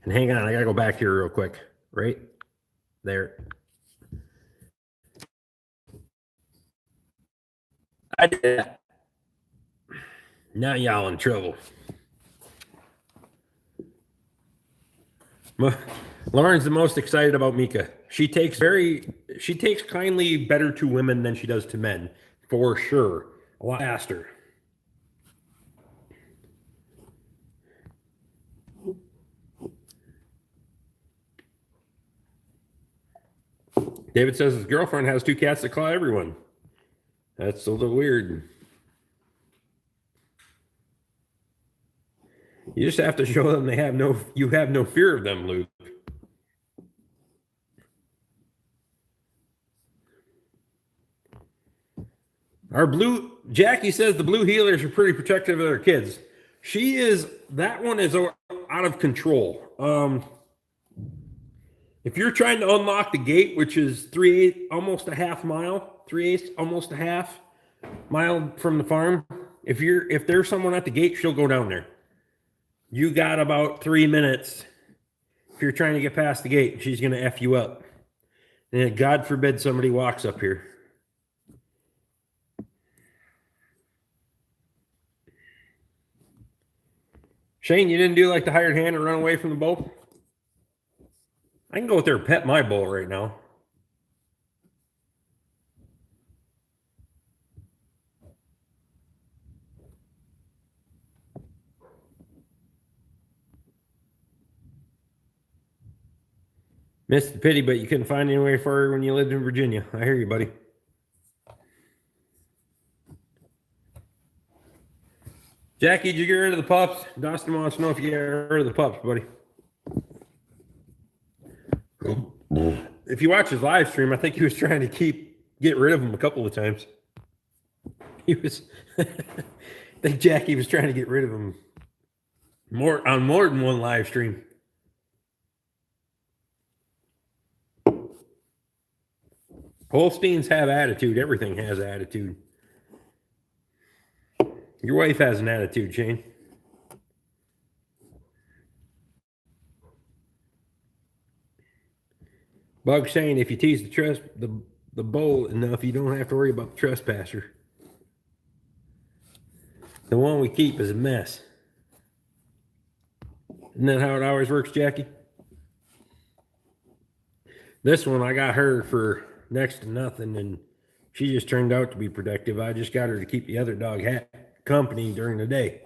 and hang on, I gotta go back here real quick. Right there. I did that. Now y'all in trouble. Lauren's the most excited about Mika. She takes kindly better to women than she does to men, for sure. A lot faster. David says his girlfriend has 2 cats that claw everyone. That's a little weird. You just have to show them you have no fear of them, Luke. Jackie says the blue heelers are pretty protective of their kids. That one is out of control. If you're trying to unlock the gate, which is 3/8, almost a half mile, 3/8, almost a half mile from the farm, if there's someone at the gate, she'll go down there. You got about 3 minutes if you're trying to get past the gate. She's going to F you up. And God forbid somebody walks up here. Shane, you didn't do like the hired hand and run away from the bull? I can go out there and pet my bull right now. Missed the pity, but you couldn't find anywhere for her when you lived in Virginia. I hear you, buddy. Jackie, did you get rid of the pups? Dustin wants to know if you got rid of the pups, buddy. If you watch his live stream, I think he was trying to get rid of them a couple of times. I think Jackie was trying to get rid of them on more than one live stream. Holsteins have attitude. Everything has attitude. Your wife has an attitude, Shane. Bug saying if you tease the bull enough, you don't have to worry about the trespasser. The one we keep is a mess. Isn't that how it always works, Jackie? This one, I got her for next to nothing, and she just turned out to be protective. I just got her to keep the other dog company during the day.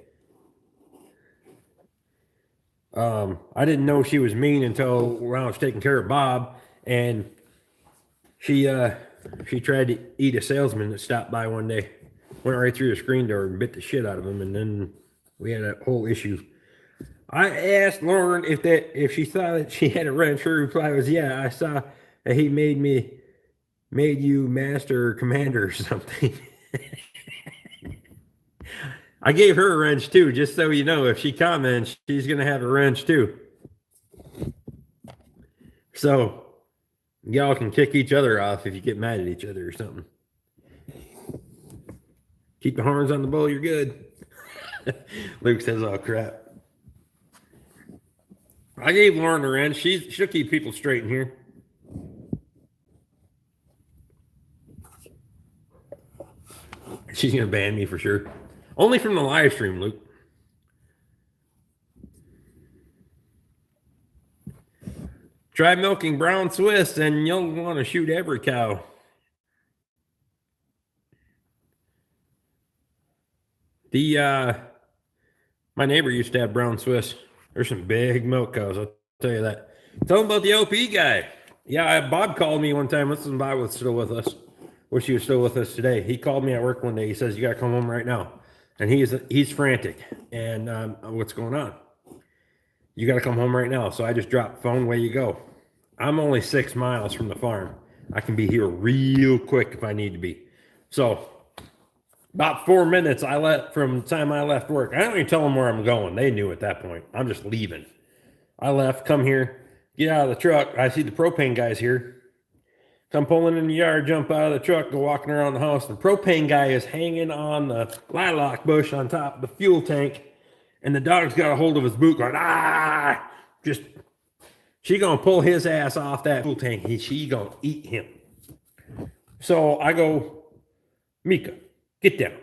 I didn't know she was mean until when I was taking care of Bob, and she tried to eat a salesman that stopped by one day. Went right through the screen door and bit the shit out of him, and then we had a whole issue. I asked Lauren if she thought that she had a wrench. Her reply was, "Yeah, I saw that he made you master or commander or something." I gave her a wrench too, just so you know. If she comments, she's gonna have a wrench too. So y'all can kick each other off if you get mad at each other or something. Keep the horns on the bull, you're good. Luke says, "Oh crap." I gave Lauren a wrench. She'll keep people straight in here. She's gonna ban me for sure. Only from the live stream, Luke. Try milking brown Swiss and you'll want to shoot every cow. My neighbor used to have brown Swiss. There's some big milk cows, I'll tell you that. Tell him about the LP guy. Yeah, Bob called me one time. Listen, Bob was still with us. Wish he was still with us today. He called me at work one day. He says, "You got to come home right now." And he's frantic. And what's going on? "You got to come home right now." So I just dropped the phone. Away you go. I'm only 6 miles from the farm. I can be here real quick if I need to be. So about 4 minutes from the time I left work. I don't even tell them where I'm going. They knew at that point. I'm just leaving. I left, come here, get out of the truck. I see the propane guys here. Come pulling in the yard, jump out of the truck, go walking around the house. The propane guy is hanging on the lilac bush on top of the fuel tank, and the dog's got a hold of his boot going, "Ah!" She gonna pull his ass off that fuel tank. She gonna eat him. So I go, "Mika, Get down.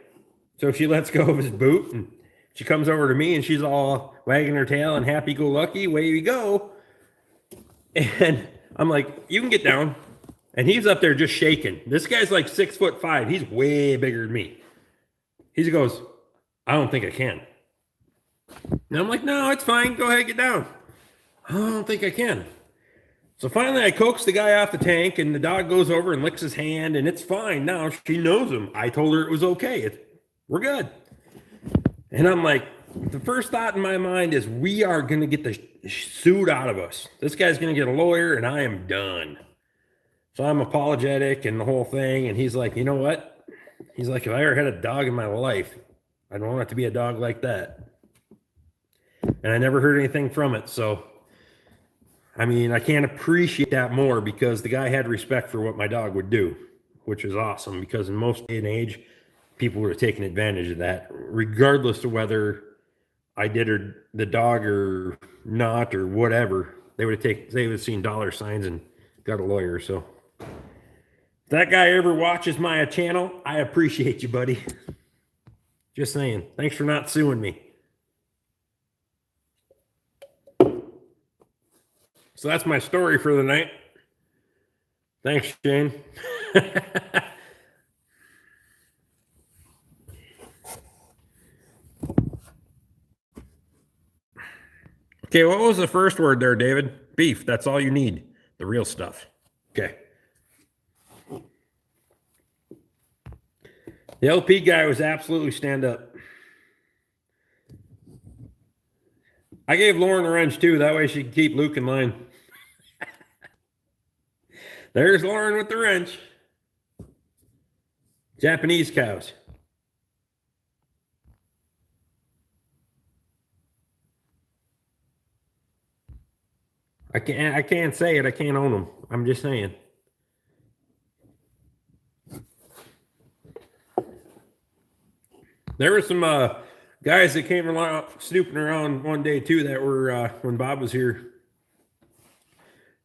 So she lets go of his boot and she comes over to me and she's all wagging her tail and happy-go-lucky, way we go. And I'm like, you can get down. And he's up there just shaking. This guy's like 6'5". He's way bigger than me. He goes, I don't think I can. And I'm like, no, it's fine. Go ahead, get down. I don't think I can. So finally I coax the guy off the tank and the dog goes over and licks his hand and it's fine. Now she knows him. I told her it was okay. We're good. And I'm like, the first thought in my mind is we are going to get the suit out of us. This guy's going to get a lawyer and I am done. So I'm apologetic and the whole thing. And he's like, you know what? He's like, if I ever had a dog in my life, I don't want it to be a dog like that. And I never heard anything from it. So, I mean, I can't appreciate that more because the guy had respect for what my dog would do, which is awesome because in most day and age, people would have taken advantage of that, regardless of whether I did the dog or not or whatever. They would have seen dollar signs and got a lawyer. So if that guy ever watches my channel, I appreciate you, buddy. Just saying. Thanks for not suing me. So that's my story for the night. Thanks, Shane. Okay, what was the first word there, David? Beef. That's all you need. The real stuff. Okay. The LP guy was absolutely stand up. I gave Lauren a wrench too. That way she can keep Luke in line. There's Lauren with the wrench. Japanese cows. I can't say it. I can't own them. I'm just saying. There were some guys that came along, snooping around one day too. That were when Bob was here.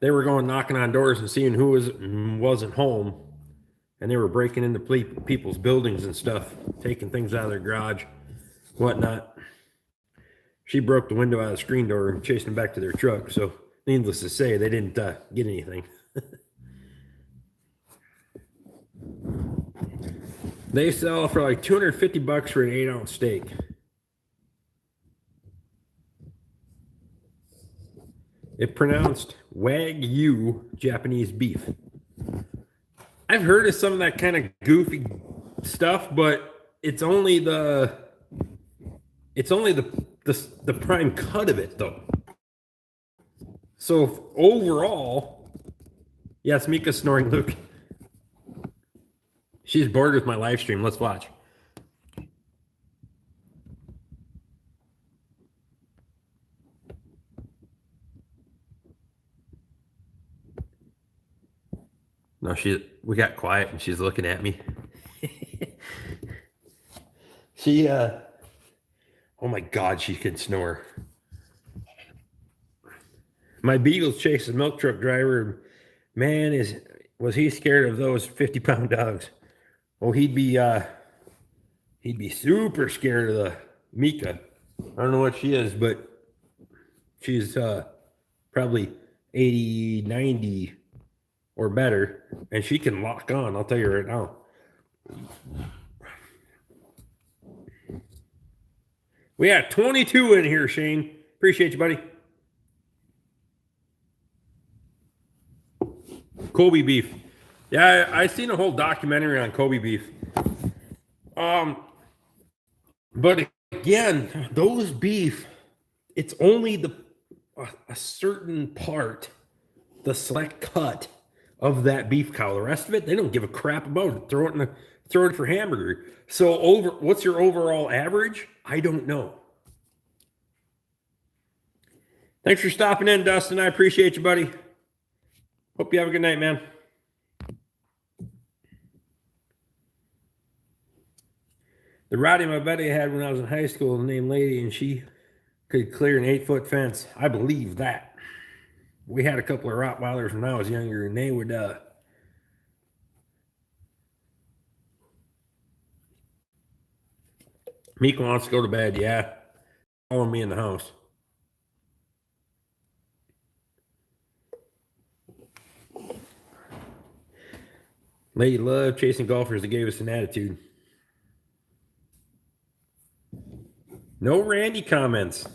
They were going knocking on doors and seeing who wasn't home, and they were breaking into people's buildings and stuff, taking things out of their garage, whatnot. She broke the window out of the screen door and chased them back to their truck. So, needless to say, they didn't get anything. They sell for like $250 for an 8-ounce steak. It's pronounced Wagyu Japanese beef. I've heard of some of that kind of goofy stuff, but it's only the prime cut of it though. So overall, yes, Mika's snoring, Luke. She's bored with my live stream. Let's watch. No, we got quiet and she's looking at me. Oh my God, she can snore. My Beagle's chasing a milk truck driver. Man, was he scared of those 50-pound dogs? Oh, he'd be super scared of the Mika. I don't know what she is, but she's probably 80, 90 or better, and she can lock on. I'll tell you right now. We got 22 in here, Shane. Appreciate you, buddy. Kobe beef. Yeah, I seen a whole documentary on Kobe beef. But again, those beef, it's only a certain part, the select cut of that beef cow. The rest of it, they don't give a crap about it. Throw it for hamburger. So what's your overall average? I don't know. Thanks for stopping in, Dustin. I appreciate you, buddy. Hope you have a good night, man. The Roddy my buddy had when I was in high school named Lady, and she could clear an 8-foot fence. I believe that. We had a couple of Rottweilers when I was younger, and they would Meek wants to go to bed. Yeah. Follow me in the house. Lady love chasing golfers that gave us an attitude. No Randy comments.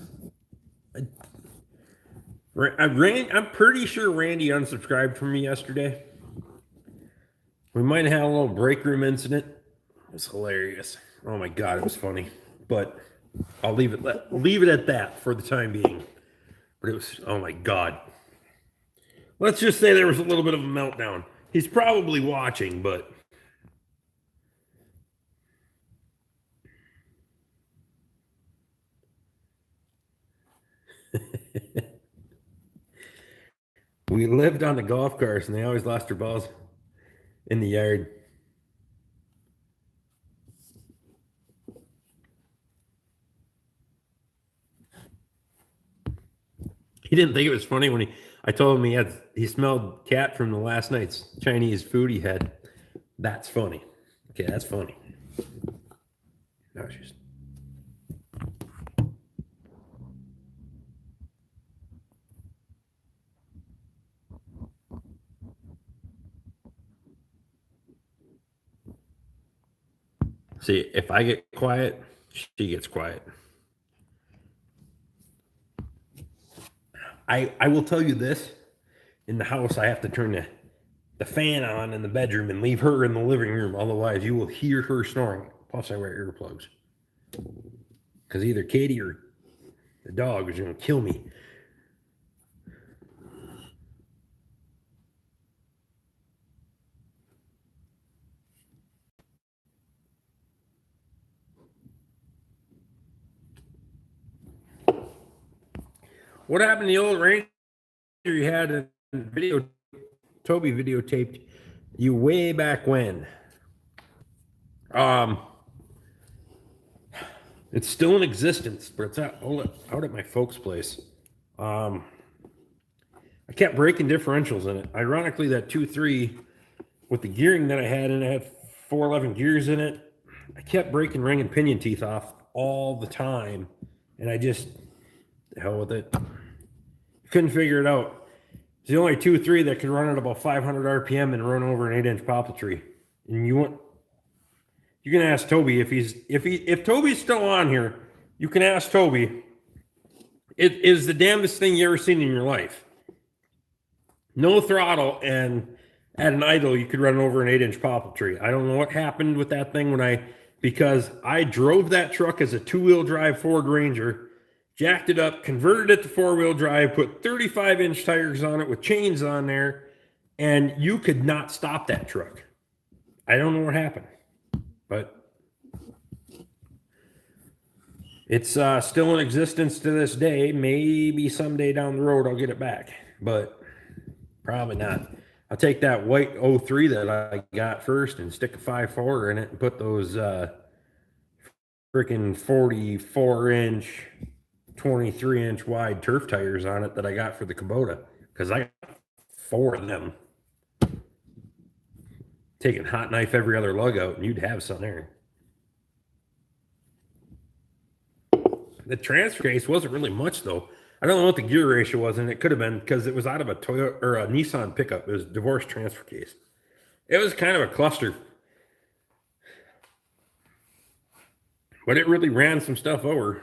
I'm pretty sure Randy unsubscribed from me yesterday. We might have had a little break room incident. It was hilarious. Oh my God, it was funny. But I'll leave it at that for the time being. But it was, oh my God. Let's just say there was a little bit of a meltdown. He's probably watching, but we lived on the golf course and they always lost their balls in the yard. He didn't think it was funny when I told him he smelled cat from the last night's Chinese food he had. That's funny. Okay, that's funny. No, just see, if I get quiet, she gets quiet. I will tell you this. In the house, I have to turn the fan on in the bedroom and leave her in the living room. Otherwise, you will hear her snoring. Plus, I wear earplugs. Because either Katie or the dog is going to kill me. What happened to the old Ranger you had a video? Toby videotaped you way back when. It's still in existence, but it's out at my folks' place. I kept breaking differentials in it. Ironically, that 2.3 with the gearing that I had in it had 411 gears in it. I kept breaking ring and pinion teeth off all the time, and I just, the hell with it. Couldn't figure it out. It's the only 2.3 that could run at about 500 RPM and run over an 8-inch poplar tree. And you can ask Toby if Toby's still on here. You can ask Toby. It is the damnedest thing you ever seen in your life. No throttle, and at an idle, you could run over an 8-inch poplar tree. I don't know what happened with that thing because I drove that truck as a 2-wheel drive Ford Ranger. Jacked it up, converted it to 4-wheel drive, put 35-inch tires on it with chains on there, and you could not stop that truck. I don't know what happened, but it's still in existence to this day. Maybe someday down the road I'll get it back, but probably not. I'll take that white 03 that I got first and stick a 5.4 in it and put those freaking 44-inch 23-inch wide turf tires on it that I got for the Kubota, because I got 4 of them. Taking hot knife every other lug out and you'd have some there. The transfer case wasn't really much though. I don't know what the gear ratio was, and it could have been because it was out of a Toyota or a Nissan pickup. It was a divorced transfer case. It was kind of a cluster, but it really ran some stuff over.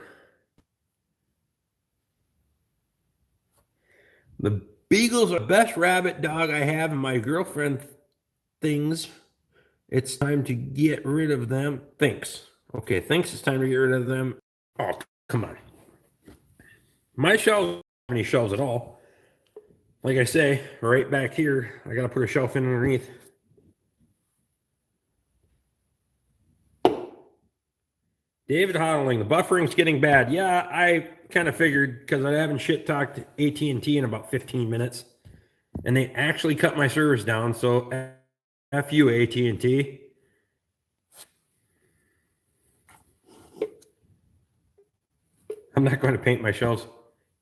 The Beagles are the best rabbit dog I have, and my girlfriend thinks it's time to get rid of them. Thinks it's time to get rid of them. Oh, come on. My shelves don't have any shelves at all. Like I say, right back here, I got to put a shelf in underneath. David Hodling, the buffering's getting bad. Yeah, I kind of figured because I haven't shit talked AT&T in about 15 minutes, and they actually cut my service down. So, F you, AT&T. I'm not going to paint my shelves.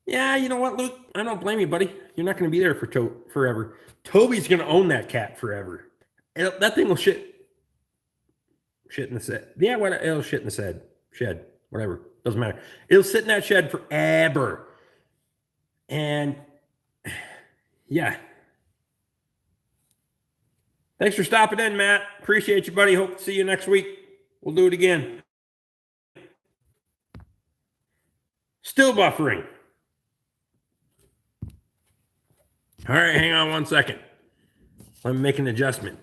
Yeah, you know what, Luke? I don't blame you, buddy. You're not going to be there for forever. Toby's going to own that cat forever. That thing will shit in the shed. Yeah, it'll shit in the shed. whatever. Doesn't matter. It'll sit in that shed forever. And yeah. Thanks for stopping in, Matt. Appreciate you, buddy. Hope to see you next week. We'll do it again. Still buffering. All right, hang on 1 second. Let me make an adjustment.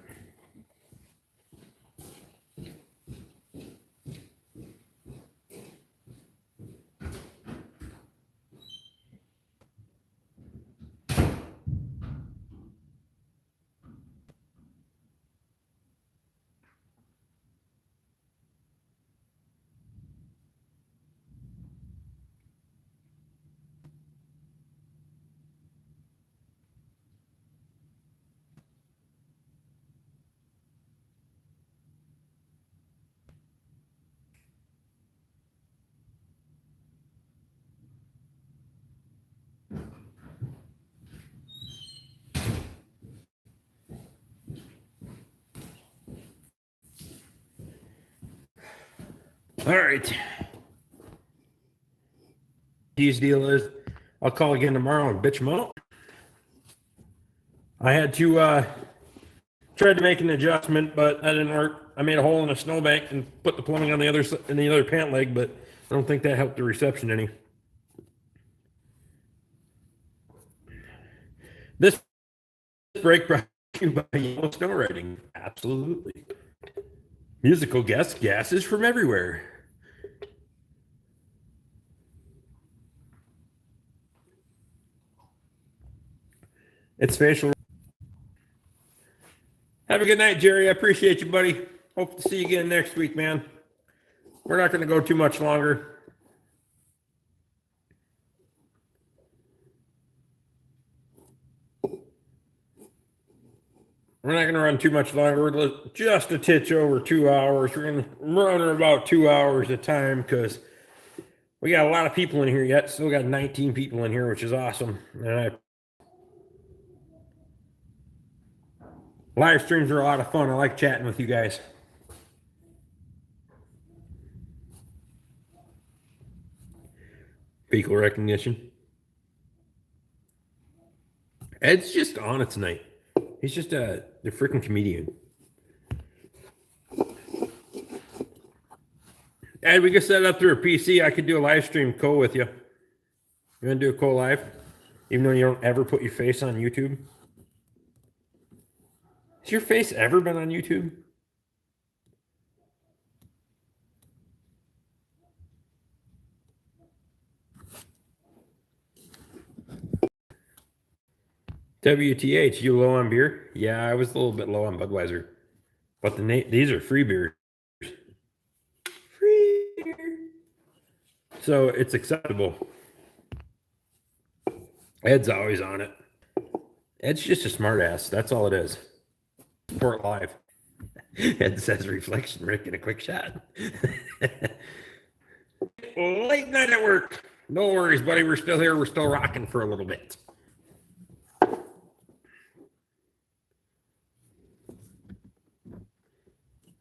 All right. His deal is, I'll call again tomorrow and bitch him out. I had to tried to make an adjustment, but that didn't work. I made a hole in a snowbank and put the plumbing on the other pant leg, but I don't think that helped the reception any. This break brought to you by Yellow Snow Riding. Absolutely. Musical guest gases from everywhere. It's facial. Have a good night, Jerry. I appreciate you, buddy. Hope to see you again next week, man. We're not going to go too much longer. We're not going to run too much longer. We're just a titch over 2 hours. We're going to run about 2 hours at a time because we got a lot of people in here yet. Still got 19 people in here, which is awesome. And live streams are a lot of fun. I like chatting with you guys. Facial recognition. Ed's just on it tonight. He's just the freaking comedian. Ed, we can set it up through a PC. I could do a live stream co with you. You want to do a co live? Even though you don't ever put your face on YouTube? Has your face ever been on YouTube? WTH, you low on beer? Yeah, I was a little bit low on Budweiser. But these are free beers. Free beer. So it's acceptable. Ed's always on it. Ed's just a smart ass. That's all it is. Support live. Ed says reflection, Rick, in a quick shot. Late night at work. No worries, buddy. We're still here. We're still rocking for a little bit.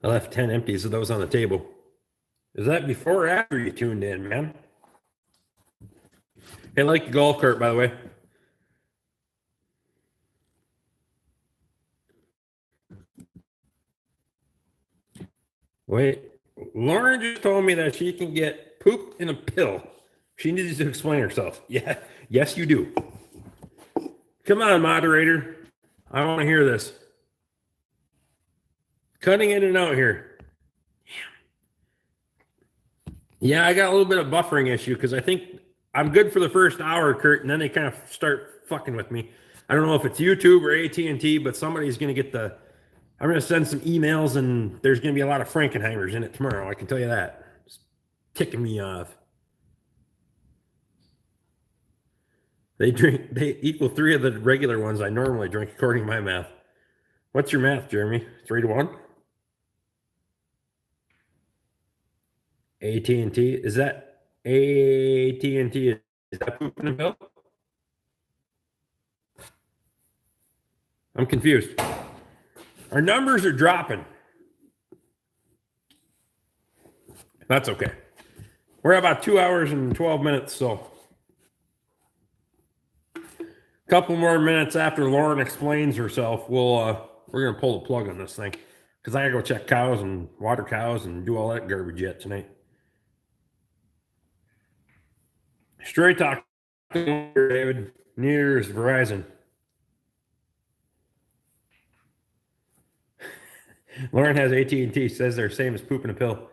I left 10 empties of those on the table. Is that before or after you tuned in, man? Hey, I like the golf cart, by the way. Wait, Lauren just told me that she can get poop in a pill. She needs to explain herself. Yeah, yes, you do. Come on, moderator. I want to hear this. Cutting in and out here. Yeah, I got a little bit of buffering issue because I think I'm good for the first hour, Kurt, and then they kind of start fucking with me. I don't know if it's YouTube or AT&T, but somebody's going to get the... I'm going to send some emails, and there's going to be a lot of Frankenheimers in it tomorrow. I can tell you that. It's ticking me off. They equal 3 of the regular ones I normally drink, according to my math. What's your math, Jeremy? 3-1? AT&T? Is that AT&T? Is that pooping a pill? I'm confused. Our numbers are dropping. That's okay. We're at about 2 hours and 12 minutes, so a couple more minutes after Lauren explains herself, we're gonna pull the plug on this thing because I gotta go check cows and water cows and do all that garbage yet tonight. Straight talk, David. New Year's Verizon. Lauren has AT&T. Says they're same as pooping a pill.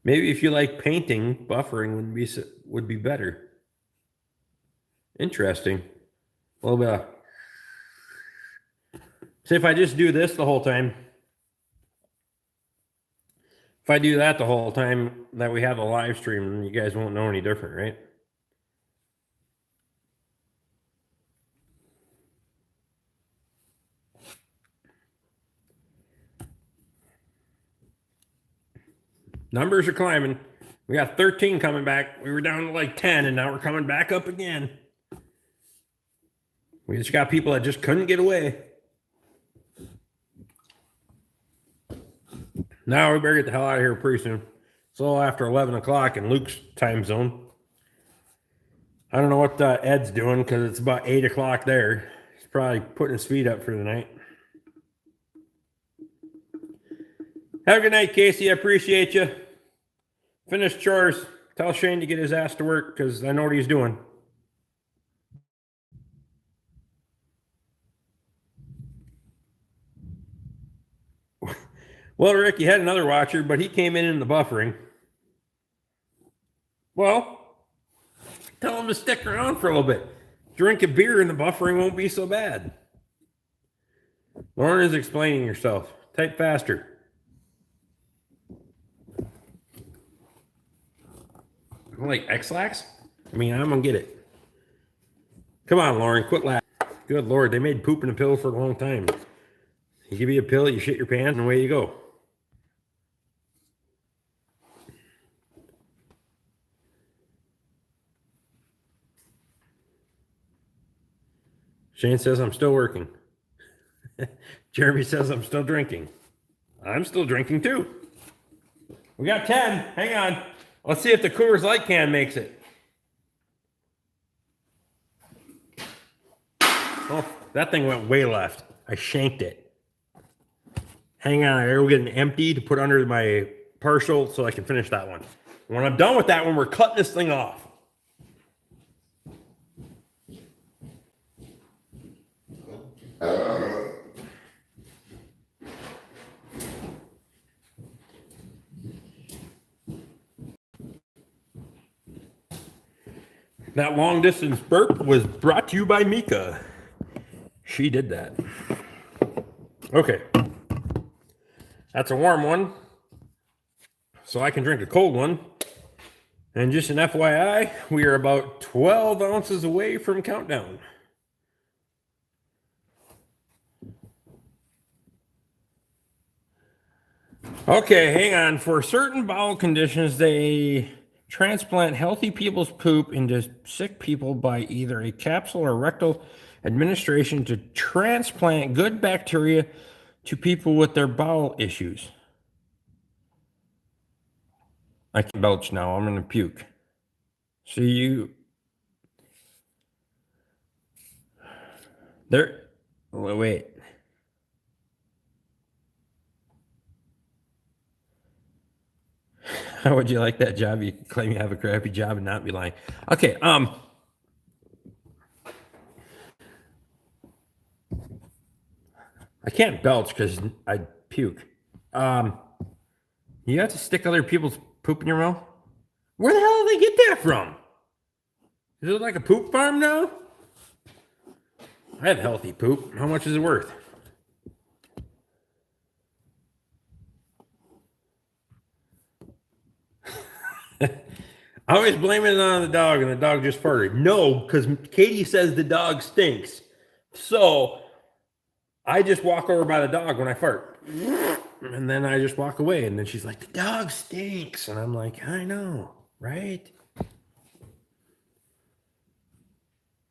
Maybe if you like painting, buffering would be better. Interesting. A little bit. See, if I just do this the whole time, if I do that the whole time that we have a live stream, you guys won't know any different, right? Numbers are climbing. We got 13 coming back. We were down to like 10, and now we're coming back up again. We just got people that just couldn't get away. Now we better get the hell out of here pretty soon. It's a little after 11 o'clock in Luke's time zone. I don't know what Ed's doing because it's about 8 o'clock there. He's probably putting his feet up for the night. Have a good night, Casey. I appreciate you. Finish chores. Tell Shane to get his ass to work because I know what he's doing. Well, Rick, you had another watcher, but he came in the buffering. Well, tell him to stick around for a little bit. Drink a beer and the buffering won't be so bad. Lauren is explaining yourself. Type faster. Like X-Lax? I mean, I'm going to get it. Come on, Lauren, quit laughing. Good Lord, they made pooping a pill for a long time. You give you a pill, you shit your pants, and away you go. Shane says I'm still working. Jeremy says I'm still drinking. I'm still drinking too. We got 10. Hang on. Let's see if the Coors Light can makes it. Oh, that thing went way left. I shanked it. Hang on, I gotta go get an empty to put under my partial so I can finish that one. When I'm done with that one, we're cutting this thing off. That long distance burp was brought to you by Mika. She did that. Okay. That's a warm one. So I can drink a cold one. And just an FYI, we are about 12 ounces away from countdown. Okay, hang on. For certain bowel conditions, they transplant healthy people's poop into sick people by either a capsule or rectal administration to transplant good bacteria to people with their bowel issues. I can belch now. I'm going to puke. So wait. How would you like that job? You claim you have a crappy job and not be lying. Okay, I can't belch because I puke. You have to stick other people's poop in your mouth? Where the hell did they get that from? Is it like a poop farm now? I have healthy poop. How much is it worth? I always blame it on the dog, and the dog just farted. No, because Katie says the dog stinks. So I just walk over by the dog when I fart. And then I just walk away. And then she's like, the dog stinks. And I'm like, I know, right?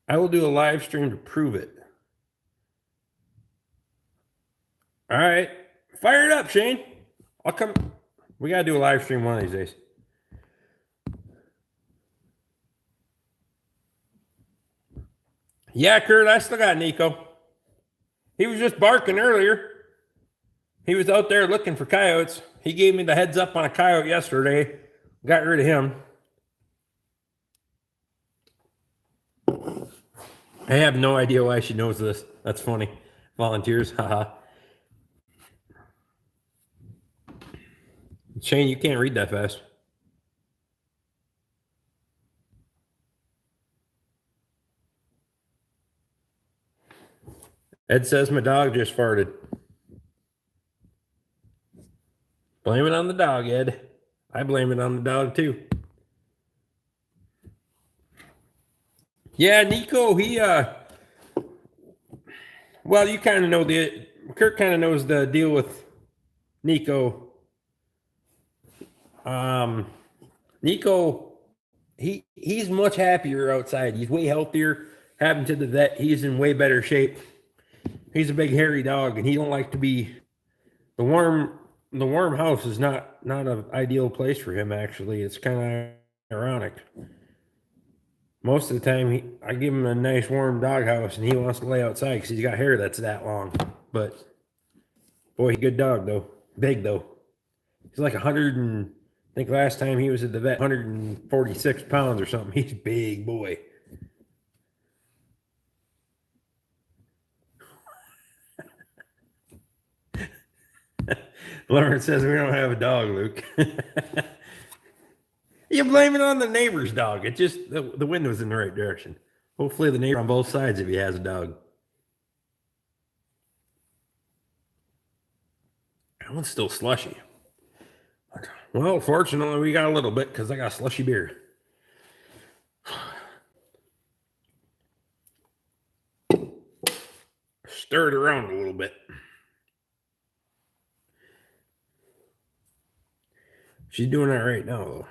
I will do a live stream to prove it. All right. Fire it up, Shane. I'll come. We got to do a live stream one of these days. Yeah, Kurt, I still got Nico. He was just barking earlier. He was out there looking for coyotes. He gave me the heads up on a coyote yesterday. Got rid of him. I have no idea why she knows this. That's funny. Volunteers, haha. Shane, you can't read that fast. Ed says my dog just farted. Blame it on the dog, Ed. I blame it on the dog too. Yeah, Nico, he well, you kind of know Kurt kind of knows the deal with Nico. Nico, he's much happier outside. He's way healthier. Having to the vet, he's in way better shape. He's a big hairy dog, and he don't like to be the warm house is not an ideal place for him. Actually, it's kind of ironic. Most of the time, I give him a nice warm dog house, and he wants to lay outside because he's got hair that's that long. But boy, good dog though, big though. He's like 100 and I think last time he was at the vet, 146 pounds or something. He's a big boy. Lauren says we don't have a dog, Luke. You blame it on the neighbor's dog. It just the wind was in the right direction. Hopefully the neighbor on both sides if he has a dog. That one's still slushy. Well, fortunately we got a little bit because I got slushy beer. Stir it around a little bit. She's doing that right now,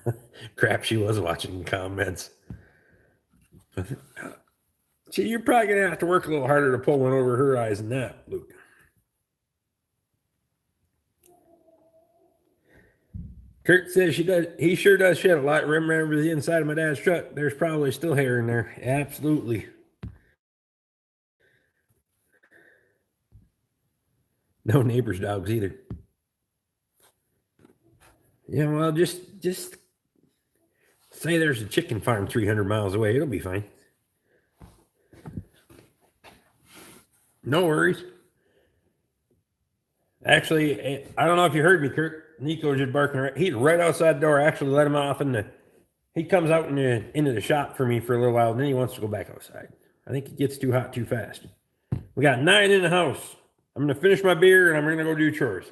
though. Crap, she was watching comments. See, you're probably going to have to work a little harder to pull one over her eyes than that, Luke. Kurt says he sure does shed a lot. Remember the inside of my dad's truck? There's probably still hair in there. Absolutely. No neighbor's dogs either. Yeah, well, just say there's a chicken farm 300 miles away. It'll be fine. No worries. Actually, I don't know if you heard me, Kurt. Nico just barking. He's right outside the door. I actually let him off he comes out into the shop for me for a little while, and then he wants to go back outside. I think it gets too hot too fast. We got 9 in the house. I'm going to finish my beer, and I'm going to go do chores.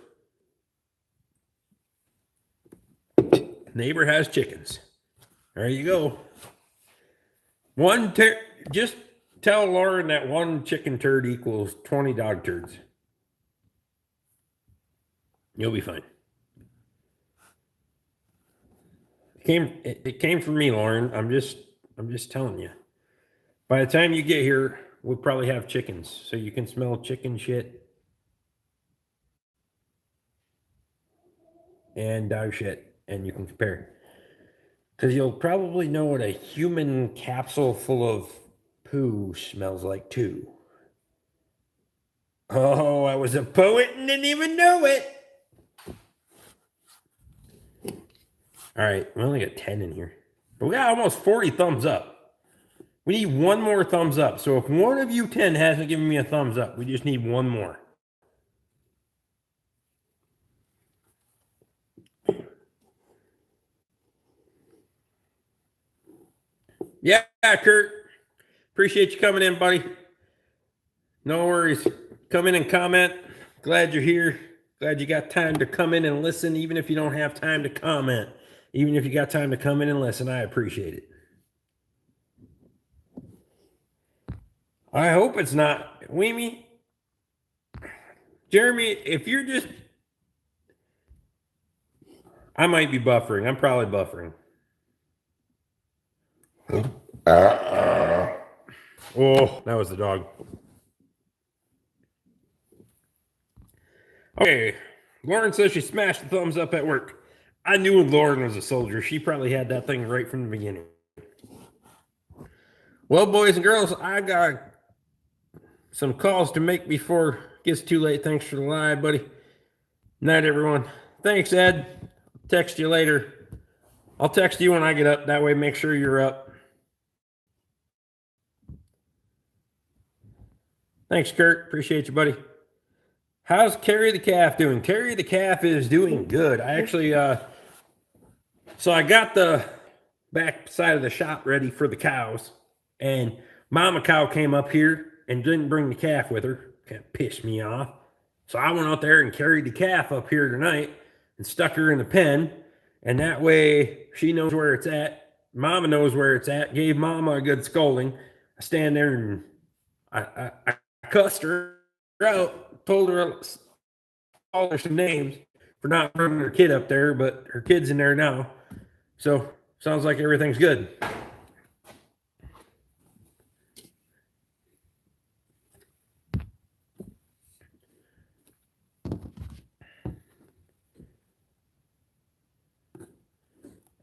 Neighbor has chickens. There you go. Just tell Lauren that one chicken turd equals 20 dog turds. You'll be fine. It came from me, Lauren. I'm just telling you. By the time you get here, we'll probably have chickens, so you can smell chicken shit and dog shit, and you can compare. Because you'll probably know what a human capsule full of poo smells like too. Oh, I was a poet and didn't even know it. All right, we only got 10 in here. But we got almost 40 thumbs up. We need one more thumbs up. So if one of you 10 hasn't given me a thumbs up, we just need one more. Yeah, Kurt. Appreciate you coming in, buddy. No worries. Come in and comment. Glad you're here. Glad you got time to come in and listen, even if you don't have time to comment. Even if you got time to come in and listen, I appreciate it. I hope it's not. Weemy, Jeremy, if you're just... I might be buffering. I'm probably buffering. Oh, that was the dog. Okay, Lauren says she smashed the thumbs up at work. I knew when Lauren was a soldier, she probably had that thing right from the beginning. Well, boys and girls, I got some calls to make before it gets too late. Thanks for the live, buddy. Night, everyone. Thanks, Ed. Text you later. I'll text you when I get up. That way, make sure you're up. Thanks, Kurt. Appreciate you, buddy. How's Carrie the calf doing? Carrie the calf is doing good. I actually, so I got the back side of the shop ready for the cows, and Mama cow came up here and didn't bring the calf with her. Kind of pissed me off. So I went out there and carried the calf up here tonight and stuck her in the pen, and that way she knows where it's at. Mama knows where it's at. Gave Mama a good scolding. I stand there and I cussed her out, told her, called her some names for not bringing her kid up there, but her kid's in there now. So sounds like everything's good.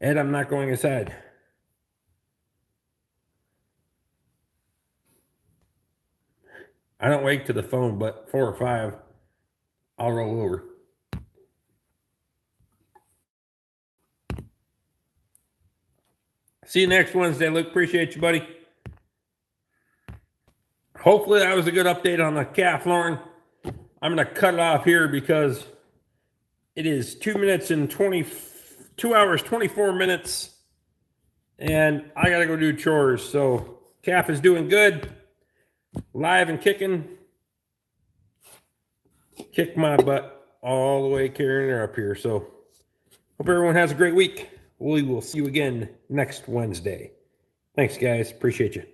Ed, I'm not going inside. I don't wake to the phone, but 4 or 5, I'll roll over. See you next Wednesday, Luke. Appreciate you, buddy. Hopefully that was a good update on the calf, Lauren. I'm going to cut it off here because it is 2 hours, 24 minutes, and I got to go do chores. So calf is doing good, live and kicking. Kick my butt all the way carrying her up here. So hope everyone has a great week. We will see you again next Wednesday. Thanks, guys. Appreciate you.